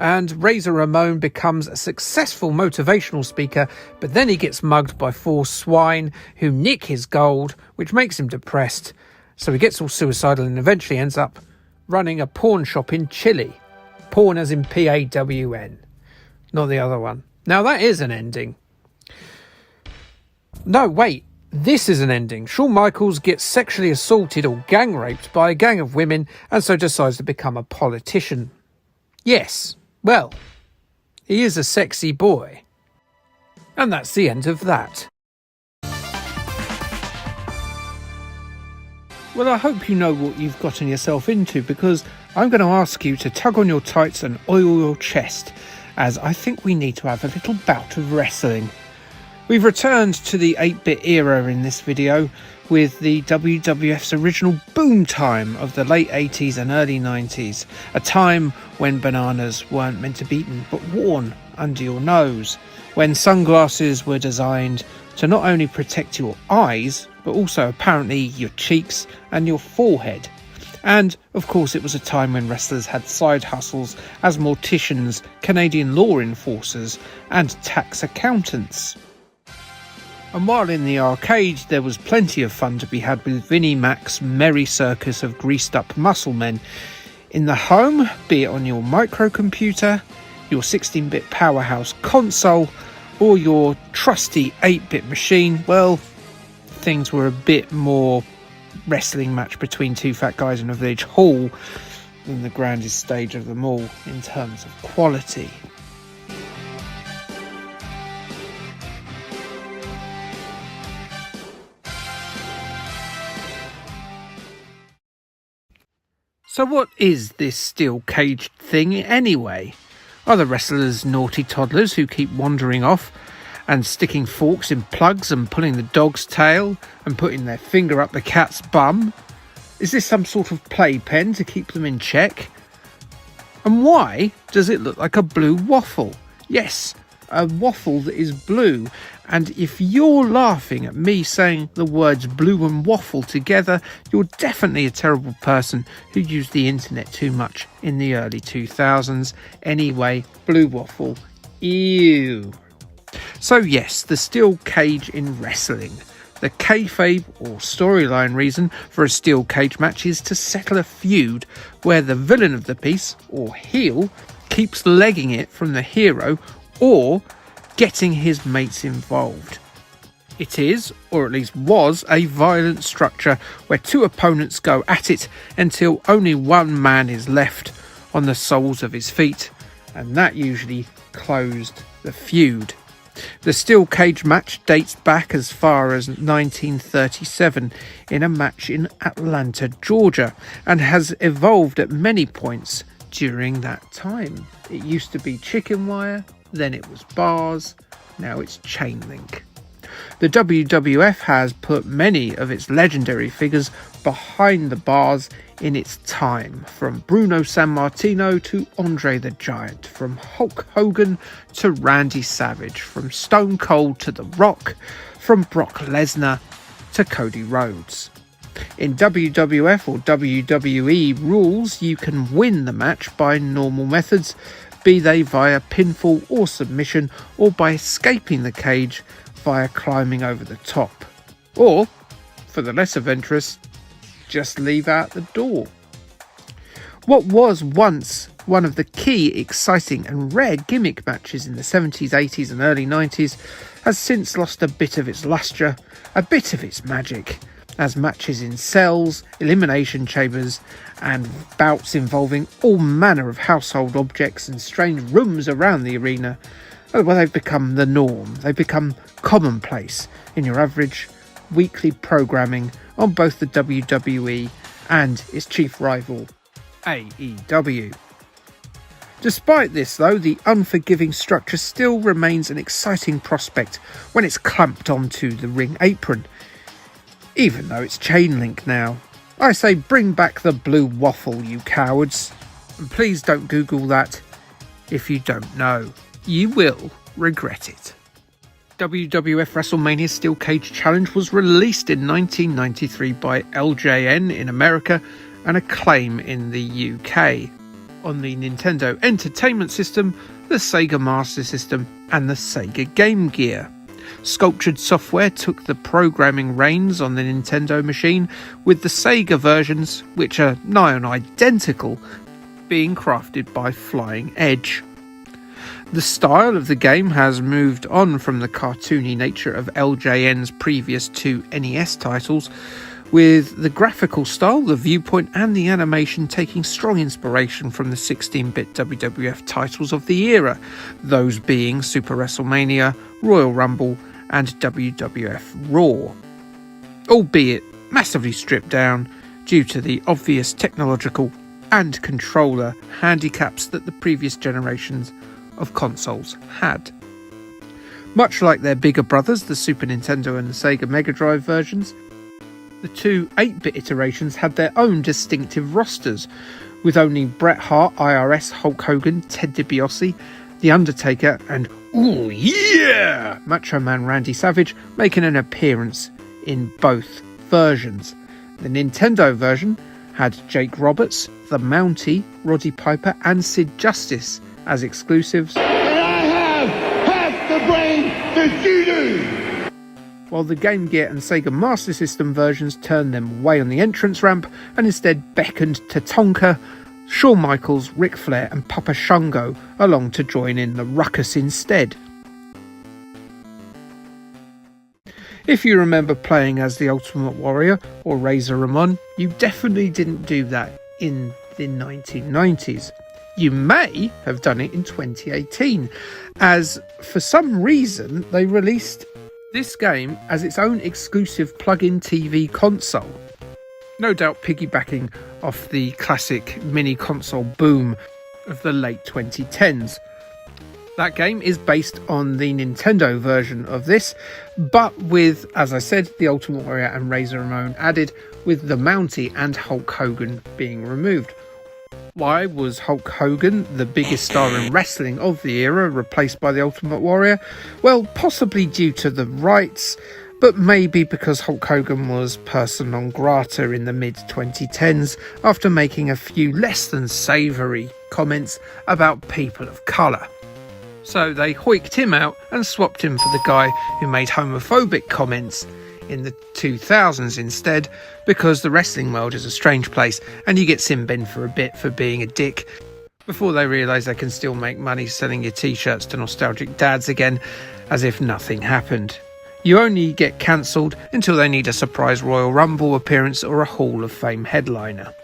and Razor Ramon becomes a successful motivational speaker, but then he gets mugged by 4 swine who nick his gold, which makes him depressed. So he gets all suicidal and eventually ends up running a pawn shop in Chile. Pawn as in P-A-W-N, not the other one. Now that is an ending. No, wait, this is an ending. Shawn Michaels gets sexually assaulted or gang raped by a gang of women and so decides to become a politician. Yes, well, he is a sexy boy. And that's the end of that. Well, I hope you know what you've gotten yourself into, because I'm going to ask you to tug on your tights and oil your chest, as I think we need to have a little bout of wrestling. We've returned to the 8-bit era in this video with the WWF's original boom time of the late 80s and early 90s, a time when bananas weren't meant to be eaten but worn under your nose, when sunglasses were designed to not only protect your eyes but also apparently your cheeks and your forehead. And of course it was a time when wrestlers had side hustles as morticians, Canadian law enforcers and tax accountants. And while in the arcade there was plenty of fun to be had with Vinnie Mac's merry circus of greased up muscle men, in the home, be it on your microcomputer, your 16-bit powerhouse console or your trusty 8-bit machine, well, things were a bit more wrestling match between 2 fat guys in a village hall than the grandest stage of them all in terms of quality. So what is this steel caged thing anyway? Are the wrestlers naughty toddlers who keep wandering off and sticking forks in plugs and pulling the dog's tail and putting their finger up the cat's bum? Is this some sort of playpen to keep them in check? And why does it look like a blue waffle? Yes, a waffle that is blue. And if you're laughing at me saying the words blue and waffle together, you're definitely a terrible person who used the internet too much in the early 2000s. Anyway, blue waffle. Ew. So yes, the steel cage in wrestling. The kayfabe or storyline reason for a steel cage match is to settle a feud where the villain of the piece, or heel, keeps legging it from the hero or getting his mates involved. It is, or at least was, a violent structure where 2 opponents go at it until only one man is left on the soles of his feet, and that usually closed the feud. The steel cage match dates back as far as 1937 in a match in Atlanta, Georgia, and has evolved at many points during that time. It used to be chicken wire, then it was bars, now it's chain link. The WWF has put many of its legendary figures behind the bars in its time, from Bruno Sammartino to Andre the Giant, from Hulk Hogan to Randy Savage, from Stone Cold to The Rock, from Brock Lesnar to Cody Rhodes. In WWF or WWE rules, you can win the match by normal methods, be they via pinfall or submission, or by escaping the cage via climbing over the top. Or, for the less adventurous, just leave out the door. What was once one of the key, exciting and rare gimmick matches in the 70s, 80s and early 90s has since lost a bit of its lustre, a bit of its magic, as matches in cells, elimination chambers and bouts involving all manner of household objects and strange rooms around the arena, well, they've become the norm. They've become commonplace in your average weekly programming on both the WWE and its chief rival, AEW. Despite this, though, the unforgiving structure still remains an exciting prospect when it's clamped onto the ring apron, even though it's chain link now. I say bring back the blue waffle, you cowards. And please don't Google that if you don't know. You will regret it. WWF Wrestlemania Steel Cage Challenge was released in 1993 by LJN in America and Acclaim in the UK. on the Nintendo Entertainment System, the Sega Master System and the Sega Game Gear. Sculptured Software took the programming reins on the Nintendo machine, with the Sega versions, which are nigh on identical, being crafted by Flying Edge. The style of the game has moved on from the cartoony nature of LJN's previous two NES titles, with the graphical style, the viewpoint and the animation taking strong inspiration from the 16-bit WWF titles of the era, those being Super Wrestlemania, Royal Rumble and WWF Raw, albeit massively stripped down due to the obvious technological and controller handicaps that the previous generations of consoles had. Much like their bigger brothers, the Super Nintendo and the Sega Mega Drive versions, the two 8-bit iterations had their own distinctive rosters, with only Bret Hart, IRS, Hulk Hogan, Ted DiBiase, The Undertaker and ooh yeah, Macho Man Randy Savage making an appearance in both versions. The Nintendo version had Jake Roberts, The Mountie, Roddy Piper and Sid Justice as exclusives. And I have half the brain that you do! While the Game Gear and Sega Master System versions turned them away on the entrance ramp and instead beckoned to Tonka, Shawn Michaels, Ric Flair and Papa Shango along to join in the ruckus instead. If you remember playing as the Ultimate Warrior or Razor Ramon, you definitely didn't do that in the 1990s. You may have done it in 2018, as for some reason they released this game as its own exclusive plug-in TV console. No doubt piggybacking off the classic mini console boom of the late 2010s. That game is based on the Nintendo version of this, but with, as I said, the Ultimate Warrior and Razor Ramon added, with the Mountie and Hulk Hogan being removed. Why was Hulk Hogan, the biggest star in wrestling of the era, replaced by the Ultimate Warrior? Well, possibly due to the rights, but maybe because Hulk Hogan was persona non grata in the mid-2010s after making a few less than savoury comments about people of colour. So they hoiked him out and swapped him for the guy who made homophobic comments in the 2000s instead, because the wrestling world is a strange place and you get sin-binned for a bit for being a dick before they realise they can still make money selling your t-shirts to nostalgic dads again, as if nothing happened. You only get cancelled until they need a surprise Royal Rumble appearance or a Hall of Fame headliner.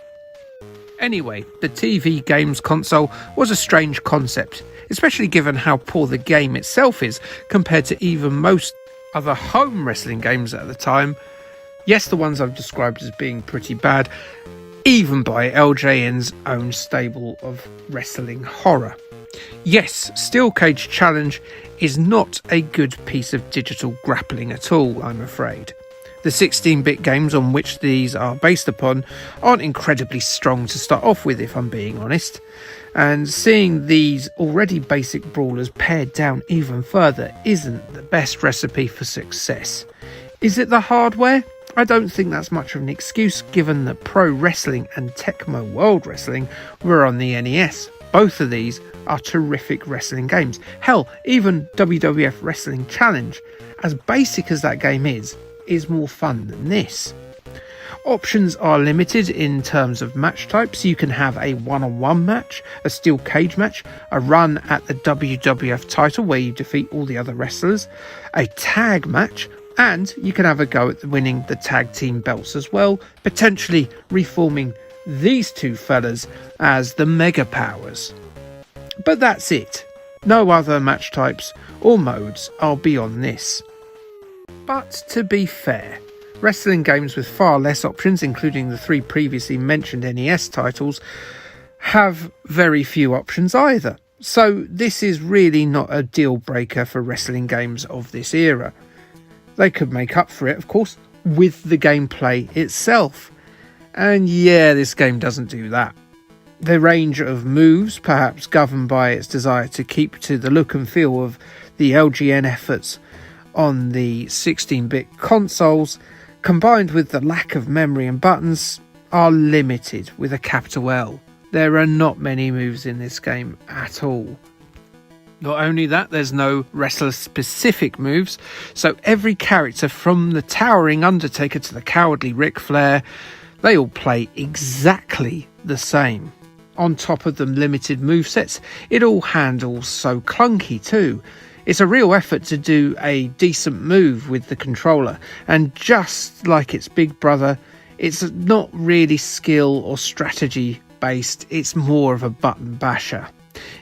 Anyway, the TV games console was a strange concept, especially given how poor the game itself is compared to even most other home wrestling games at the time. Yes, the ones I've described as being pretty bad, even by LJN's own stable of wrestling horror. Yes, Steel Cage Challenge is not a good piece of digital grappling at all, I'm afraid. The 16-bit games on which these are based upon aren't incredibly strong to start off with, if I'm being honest. And seeing these already basic brawlers pared down even further isn't the best recipe for success. Is it the hardware? I don't think that's much of an excuse, given that Pro Wrestling and Tecmo World Wrestling were on the NES. Both of these are terrific wrestling games. Hell, even WWF Wrestling Challenge, as basic as that game is more fun than this. Options are limited in terms of match types. You can have a one-on-one match, a steel cage match, a run at the WWF title where you defeat all the other wrestlers, a tag match, and you can have a go at winning the tag team belts as well, potentially reforming these two fellas as the Mega Powers. But that's it. No other match types or modes are beyond this. But to be fair, wrestling games with far less options, including the three previously mentioned NES titles, have very few options either. So this is really not a deal breaker for wrestling games of this era. They could make up for it, of course, with the gameplay itself. And yeah, this game doesn't do that. The range of moves, perhaps governed by its desire to keep to the look and feel of the LJN efforts on the 16-bit consoles, combined with the lack of memory and buttons, are limited with a capital L. There are not many moves in this game at all. Not only that, there's no wrestler-specific moves, so every character from the towering Undertaker to the cowardly Ric Flair, they all play exactly the same. On top of the limited movesets, it all handles so clunky too. It's a real effort to do a decent move with the controller, and just like its big brother, it's not really skill or strategy based, it's more of a button basher.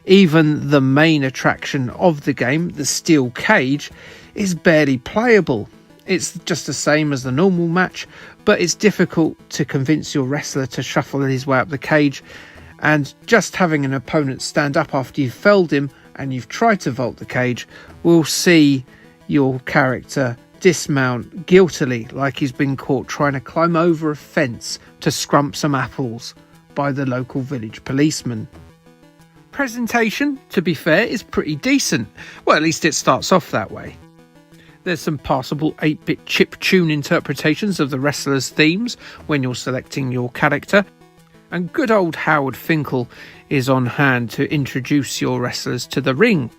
Even the main attraction of the game, the steel cage, is barely playable. It's just the same as the normal match, but it's difficult to convince your wrestler to shuffle his way up the cage, and just having an opponent stand up after you've felled him and you've tried to vault the cage will see your character dismount guiltily like he's been caught trying to climb over a fence to scrump some apples by the local village policeman. Presentation, to be fair, is pretty decent. Well, at least it starts off that way. There's some passable 8-bit chip-tune interpretations of the wrestlers' themes when you're selecting your character, and good old Howard Finkel is on hand to introduce your wrestlers to the ring.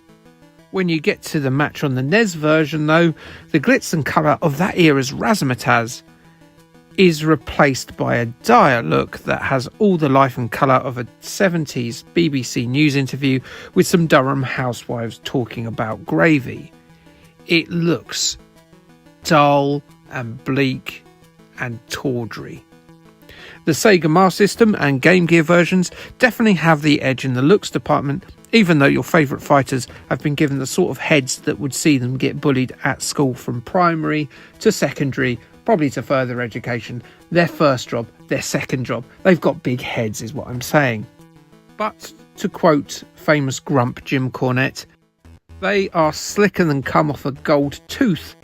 When you get to the match on the NES version though, the glitz and colour of that era's razzmatazz is replaced by a dire look that has all the life and colour of a 70s BBC News interview with some Durham housewives talking about gravy. It looks dull and bleak and tawdry. The Sega Master System and Game Gear versions definitely have the edge in the looks department, even though your favourite fighters have been given the sort of heads that would see them get bullied at school from primary to secondary, probably to further education. Their first job, their second job, they've got big heads is what I'm saying. But to quote famous grump Jim Cornette, they are slicker than come off a gold tooth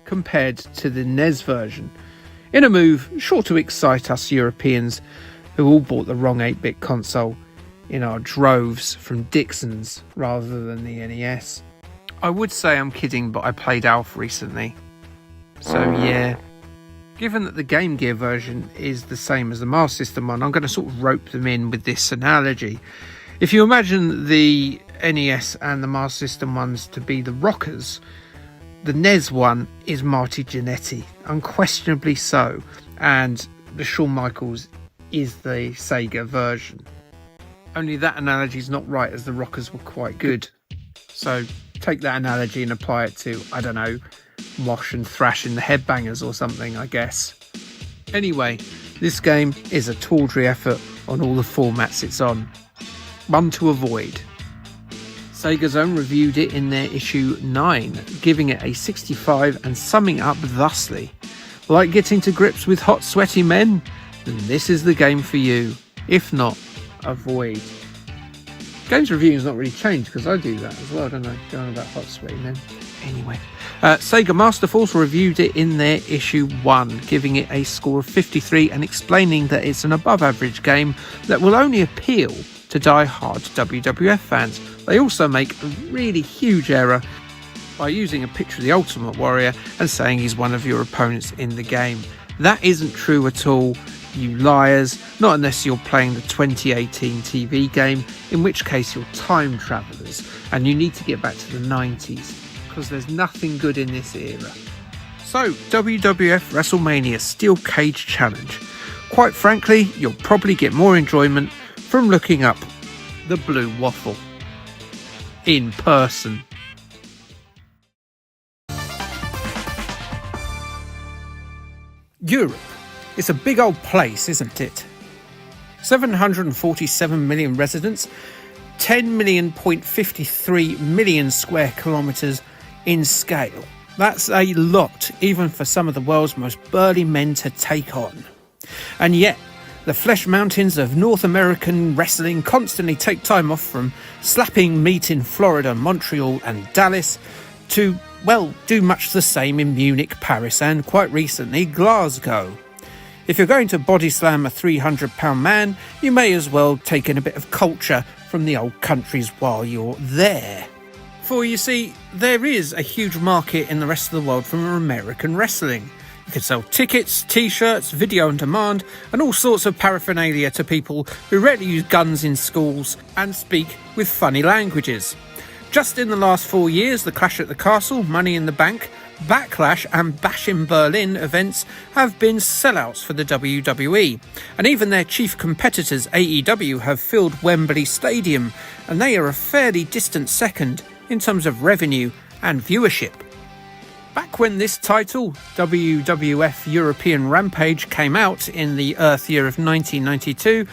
compared to the NES version, in a move sure to excite us Europeans who all bought the wrong 8-bit console in our droves from Dixon's rather than the NES. I would say I'm kidding, but I played Alf recently. So yeah. Given that the Game Gear version is the same as the Master System one, I'm going to sort of rope them in with this analogy. If you imagine the NES and the Master System ones to be the rockers, the NES one is Marty Jannetty, unquestionably so, and the Shawn Michaels is the Sega version. Only that analogy is not right, as the rockers were quite good. So take that analogy and apply it to, I don't know, Mosh and Thrash in the Headbangers or something, I guess. Anyway, this game is a tawdry effort on all the formats it's on. One to avoid. Sega Zone reviewed it in their issue 9, giving it a 65 and summing up thusly: like getting to grips with hot sweaty men? Then this is the game for you. If not, avoid. Games reviewing's not really changed because I do that as well, don't I? Going about hot sweaty men. Anyway, Sega Master Force reviewed it in their issue 1, giving it a score of 53 and explaining that it's an above average game that will only appeal to die-hard WWF fans. They also make a really huge error by using a picture of the Ultimate Warrior and saying he's one of your opponents in the game. That isn't true at all, you liars, not unless you're playing the 2018 TV game, in which case you're time travellers and you need to get back to the 90s, because there's nothing good in this era. So, WWF Wrestlemania Steel Cage Challenge. Quite frankly, you'll probably get more enjoyment from looking up the Blue Waffle in person. Europe. It's a big old place, isn't it? 747 million residents, 10.53 million square kilometres in scale. That's a lot, even for some of the world's most burly men to take on. And yet, the flesh mountains of North American wrestling constantly take time off from slapping meat in Florida, Montreal and Dallas to, well, do much the same in Munich, Paris and, quite recently, Glasgow. If you're going to body slam a 300-pound man, you may as well take in a bit of culture from the old countries while you're there. For you see, there is a huge market in the rest of the world for American wrestling. You could sell tickets, t-shirts, video on demand, and all sorts of paraphernalia to people who rarely use guns in schools and speak with funny languages. Just in the last 4 years, the Clash at the Castle, Money in the Bank, Backlash and Bash in Berlin events have been sellouts for the WWE, and even their chief competitors AEW have filled Wembley Stadium, and they are a fairly distant second in terms of revenue and viewership. Back when this title, WWF European Rampage, came out in the Earth year of 1992,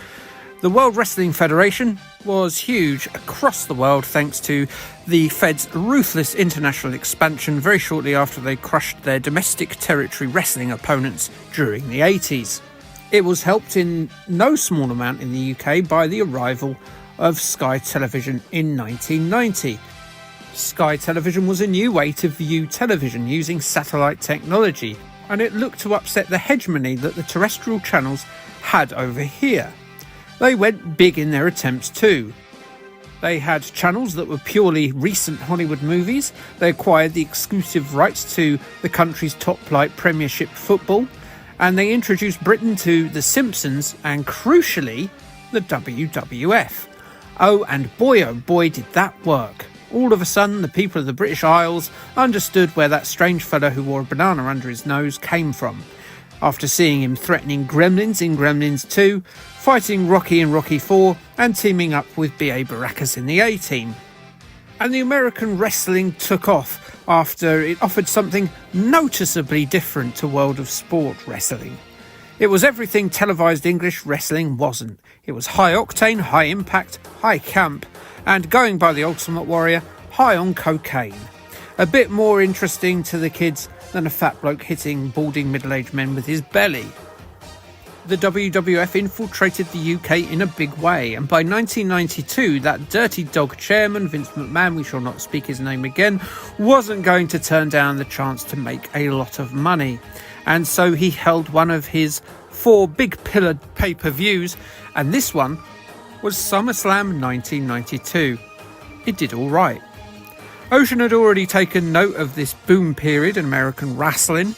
the World Wrestling Federation was huge across the world thanks to the Fed's ruthless international expansion very shortly after they crushed their domestic territory wrestling opponents during the 80s. It was helped in no small amount in the UK by the arrival of Sky Television in 1990. Sky Television was a new way to view television using satellite technology, and it looked to upset the hegemony that the terrestrial channels had over here. They went big in their attempts too. They had channels that were purely recent Hollywood movies. They acquired the exclusive rights to the country's top-flight Premiership football, and they introduced Britain to The Simpsons and, crucially, the WWF. Oh boy did that work. All of a sudden, the people of the British Isles understood where that strange fellow who wore a banana under his nose came from. After seeing him threatening Gremlins in Gremlins 2, fighting Rocky in Rocky 4, and teaming up with B.A. Baracus in the A-Team. And the American wrestling took off after it offered something noticeably different to World of Sport wrestling. It was everything televised English wrestling wasn't. It was high octane, high impact, high camp, and going by the Ultimate Warrior, high on cocaine. A bit more interesting to the kids than a fat bloke hitting balding middle-aged men with his belly. The WWF infiltrated the UK in a big way, and by 1992 that dirty dog chairman, Vince McMahon, we shall not speak his name again, wasn't going to turn down the chance to make a lot of money. And so he held one of his 4 big pillared pay-per-views, and this one was SummerSlam 1992. It did all right. Ocean had already taken note of this boom period in American wrestling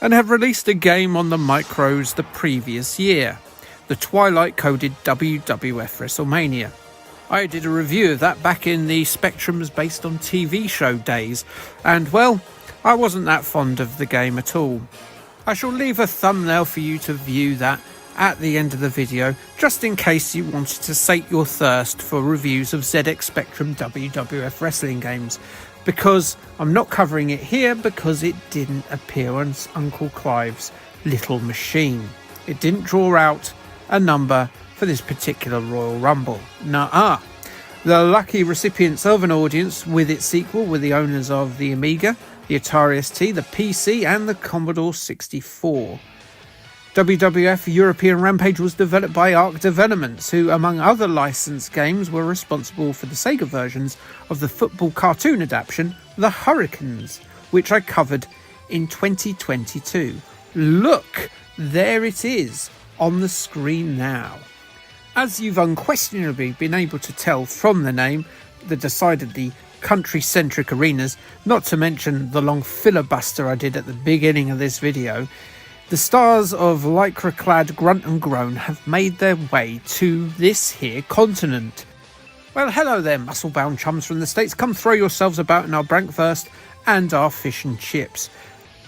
and have released a game on the micros the previous year, the Twilight-coded WWF Wrestlemania. I did a review of that back in the Spectrum's based on TV show days, and well, I wasn't that fond of the game at all. I shall leave a thumbnail for you to view that at the end of the video, just in case you wanted to sate your thirst for reviews of ZX Spectrum WWF wrestling games, because I'm not covering it here because it didn't appear on Uncle Clive's little machine. It didn't draw out a number for this particular Royal Rumble. Nuh-uh. The lucky recipients of an audience with its sequel were the owners of the Amiga, the Atari ST, the PC and the Commodore 64. WWF European Rampage was developed by Arc Developments, who, among other licensed games, were responsible for the Sega versions of the football cartoon adaptation, The Hurricanes, which I covered in 2022. Look, there it is on the screen now. As you've unquestionably been able to tell from the name, the decidedly country-centric arenas, not to mention the long filibuster I did at the beginning of this video, the stars of lycra-clad grunt and groan have made their way to this here continent. Well, hello there, muscle-bound chums from the States. Come throw yourselves about in our Brankfurst and our fish and chips.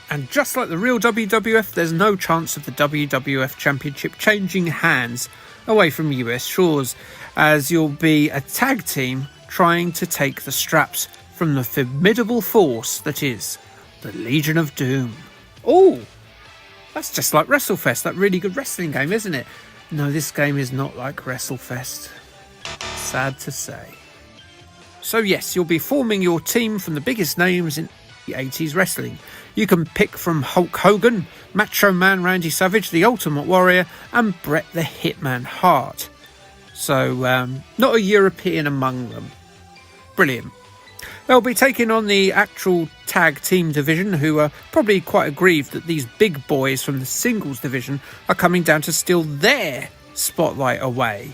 And just like the real WWF, there's no chance of the WWF Championship changing hands away from US shores, as you'll be a tag team trying to take the straps from the formidable force that is the Legion of Doom. Oh! That's just like Wrestlefest, that really good wrestling game, isn't it? No, this game is not like Wrestlefest. Sad to say. So yes, you'll be forming your team from the biggest names in the 80s wrestling. You can pick from Hulk Hogan, Macho Man Randy Savage, The Ultimate Warrior, and Bret the Hitman Hart. So, not a European among them. Brilliant. They'll be taking on the actual tag team division, who are probably quite aggrieved that these big boys from the singles division are coming down to steal their spotlight away.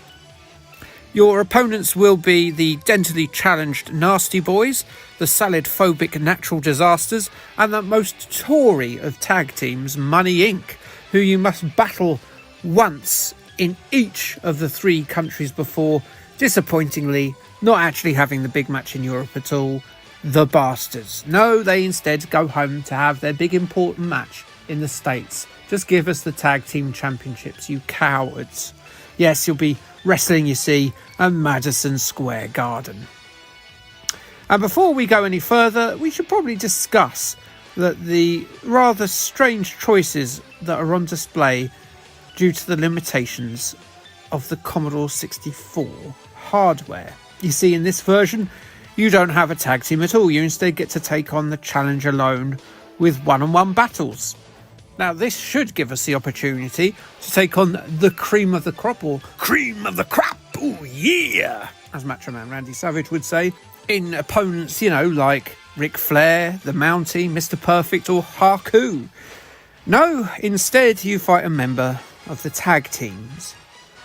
Your opponents will be the dentally challenged Nasty Boys, the salad-phobic Natural Disasters, and the most Tory of tag teams, Money Inc., who you must battle once in each of the 3 countries before, disappointingly, not actually having the big match in Europe at all, the Bastards. No, they instead go home to have their big important match in the States. Just give us the tag team championships, you cowards. Yes, you'll be wrestling, you see, at Madison Square Garden. And before we go any further, we should probably discuss that the rather strange choices that are on display due to the limitations of the Commodore 64 hardware. You see, in this version, you don't have a tag team at all. You instead get to take on the challenge alone with one-on-one battles. Now, this should give us the opportunity to take on the cream of the crop, or cream of the crap, oh yeah, as Macho Man Randy Savage would say, in opponents, like Ric Flair, the Mountie, Mr. Perfect, or Haku. No, instead you fight a member of the tag teams.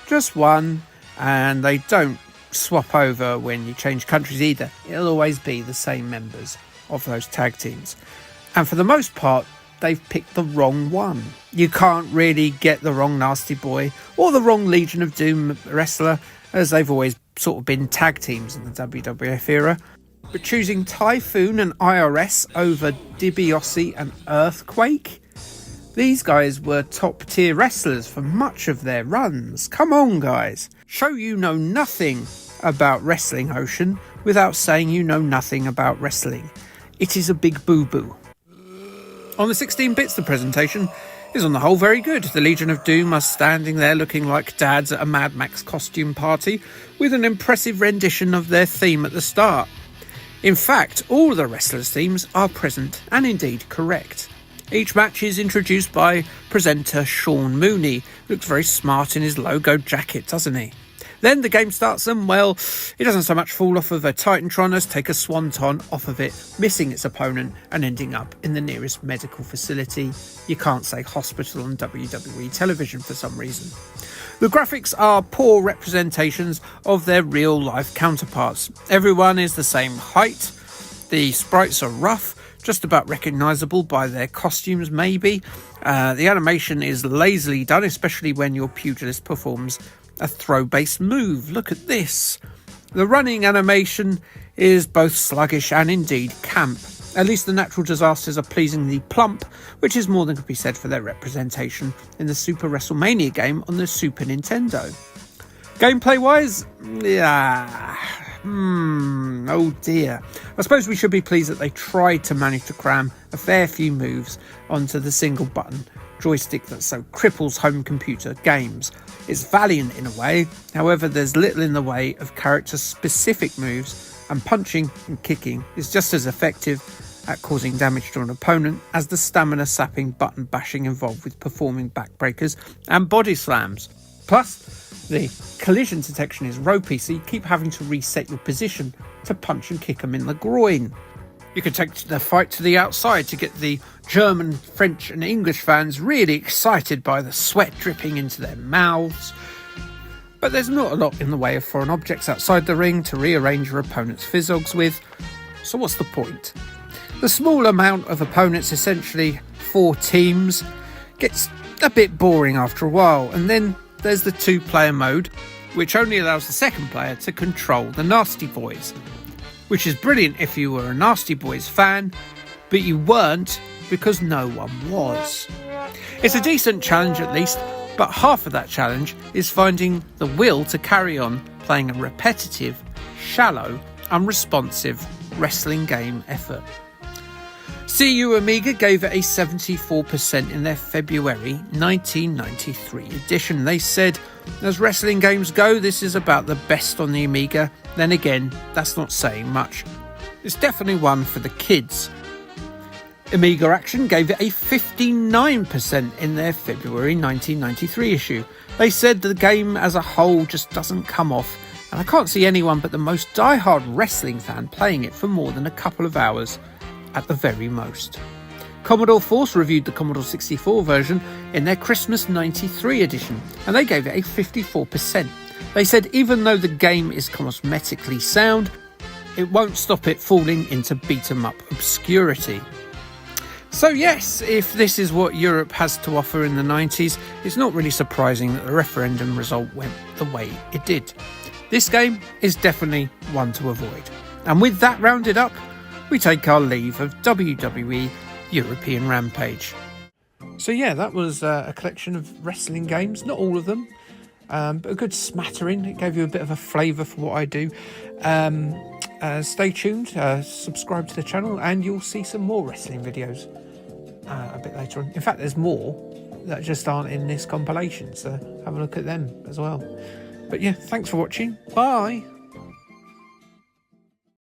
Just one, and they don't swap over when you change countries either. It'll always be the same members of those tag teams. And for the most part, they've picked the wrong one. You can't really get the wrong Nasty Boy or the wrong Legion of Doom wrestler, as they've always sort of been tag teams in the WWF era. But choosing Typhoon and IRS over DiBiase and Earthquake? These guys were top tier wrestlers for much of their runs. Come on, guys. Show you know nothing about Wrestling Ocean without saying you know nothing about wrestling. It is a big boo-boo. On the 16 bits, the presentation is on the whole very good. The Legion of Doom are standing there looking like dads at a Mad Max costume party with an impressive rendition of their theme at the start. In fact, all the wrestlers' themes are present and indeed correct. Each match is introduced by presenter Sean Mooney. Looks very smart in his logo jacket, doesn't he? Then the game starts and, well, it doesn't so much fall off of a Titantron as take a swanton off of it, missing its opponent and ending up in the nearest medical facility. You can't say hospital on WWE television for some reason. The graphics are poor representations of their real-life counterparts. Everyone is the same height. The sprites are rough, just about recognisable by their costumes maybe. The animation is lazily done, especially when your pugilist performs a throw-based move. Look at this. The running animation is both sluggish and indeed camp. At least the Natural Disasters are pleasingly plump, which is more than could be said for their representation in the Super Wrestlemania game on the Super Nintendo. Gameplay-wise, oh dear. I suppose we should be pleased that they tried to manage to cram a fair few moves onto the single-button joystick that so cripples home computer games. It's valiant in a way, however there's little in the way of character-specific moves, and punching and kicking is just as effective at causing damage to an opponent as the stamina-sapping button bashing involved with performing backbreakers and body slams. Plus, the collision detection is ropey, so you keep having to reset your position to punch and kick them in the groin. You can take the fight to the outside to get the German, French and English fans really excited by the sweat dripping into their mouths. But there's not a lot in the way of foreign objects outside the ring to rearrange your opponent's physiognomies with, so what's the point? The small amount of opponents, essentially 4 teams, gets a bit boring after a while, and then there's the 2-player mode, which only allows the second player to control the Nasty Boys, which is brilliant if you were a Nasty Boys fan, but you weren't because no one was. It's a decent challenge at least, but half of that challenge is finding the will to carry on playing a repetitive, shallow, unresponsive wrestling game effort. CU Amiga gave it a 74% in their February 1993 edition. They said, as wrestling games go, this is about the best on the Amiga. Then again, that's not saying much. It's definitely one for the kids. Amiga Action gave it a 59% in their February 1993 issue. They said the game as a whole just doesn't come off, and I can't see anyone but the most die-hard wrestling fan playing it for more than a couple of hours at the very most. Commodore Force reviewed the Commodore 64 version in their Christmas 93 edition, and they gave it a 54%. They said even though the game is cosmetically sound, it won't stop it falling into beat-em-up obscurity. So yes, if this is what Europe has to offer in the 90s, it's not really surprising that the referendum result went the way it did. This game is definitely one to avoid. And with that rounded up, we take our leave of WWE European Rampage. So yeah, that was a collection of wrestling games, not all of them, but a good smattering. It gave you a bit of a flavour for what I do. Stay tuned, subscribe to the channel, and you'll see some more wrestling videos a bit later on. In fact, there's more that just aren't in this compilation, so have a look at them as well. But yeah, thanks for watching. Bye.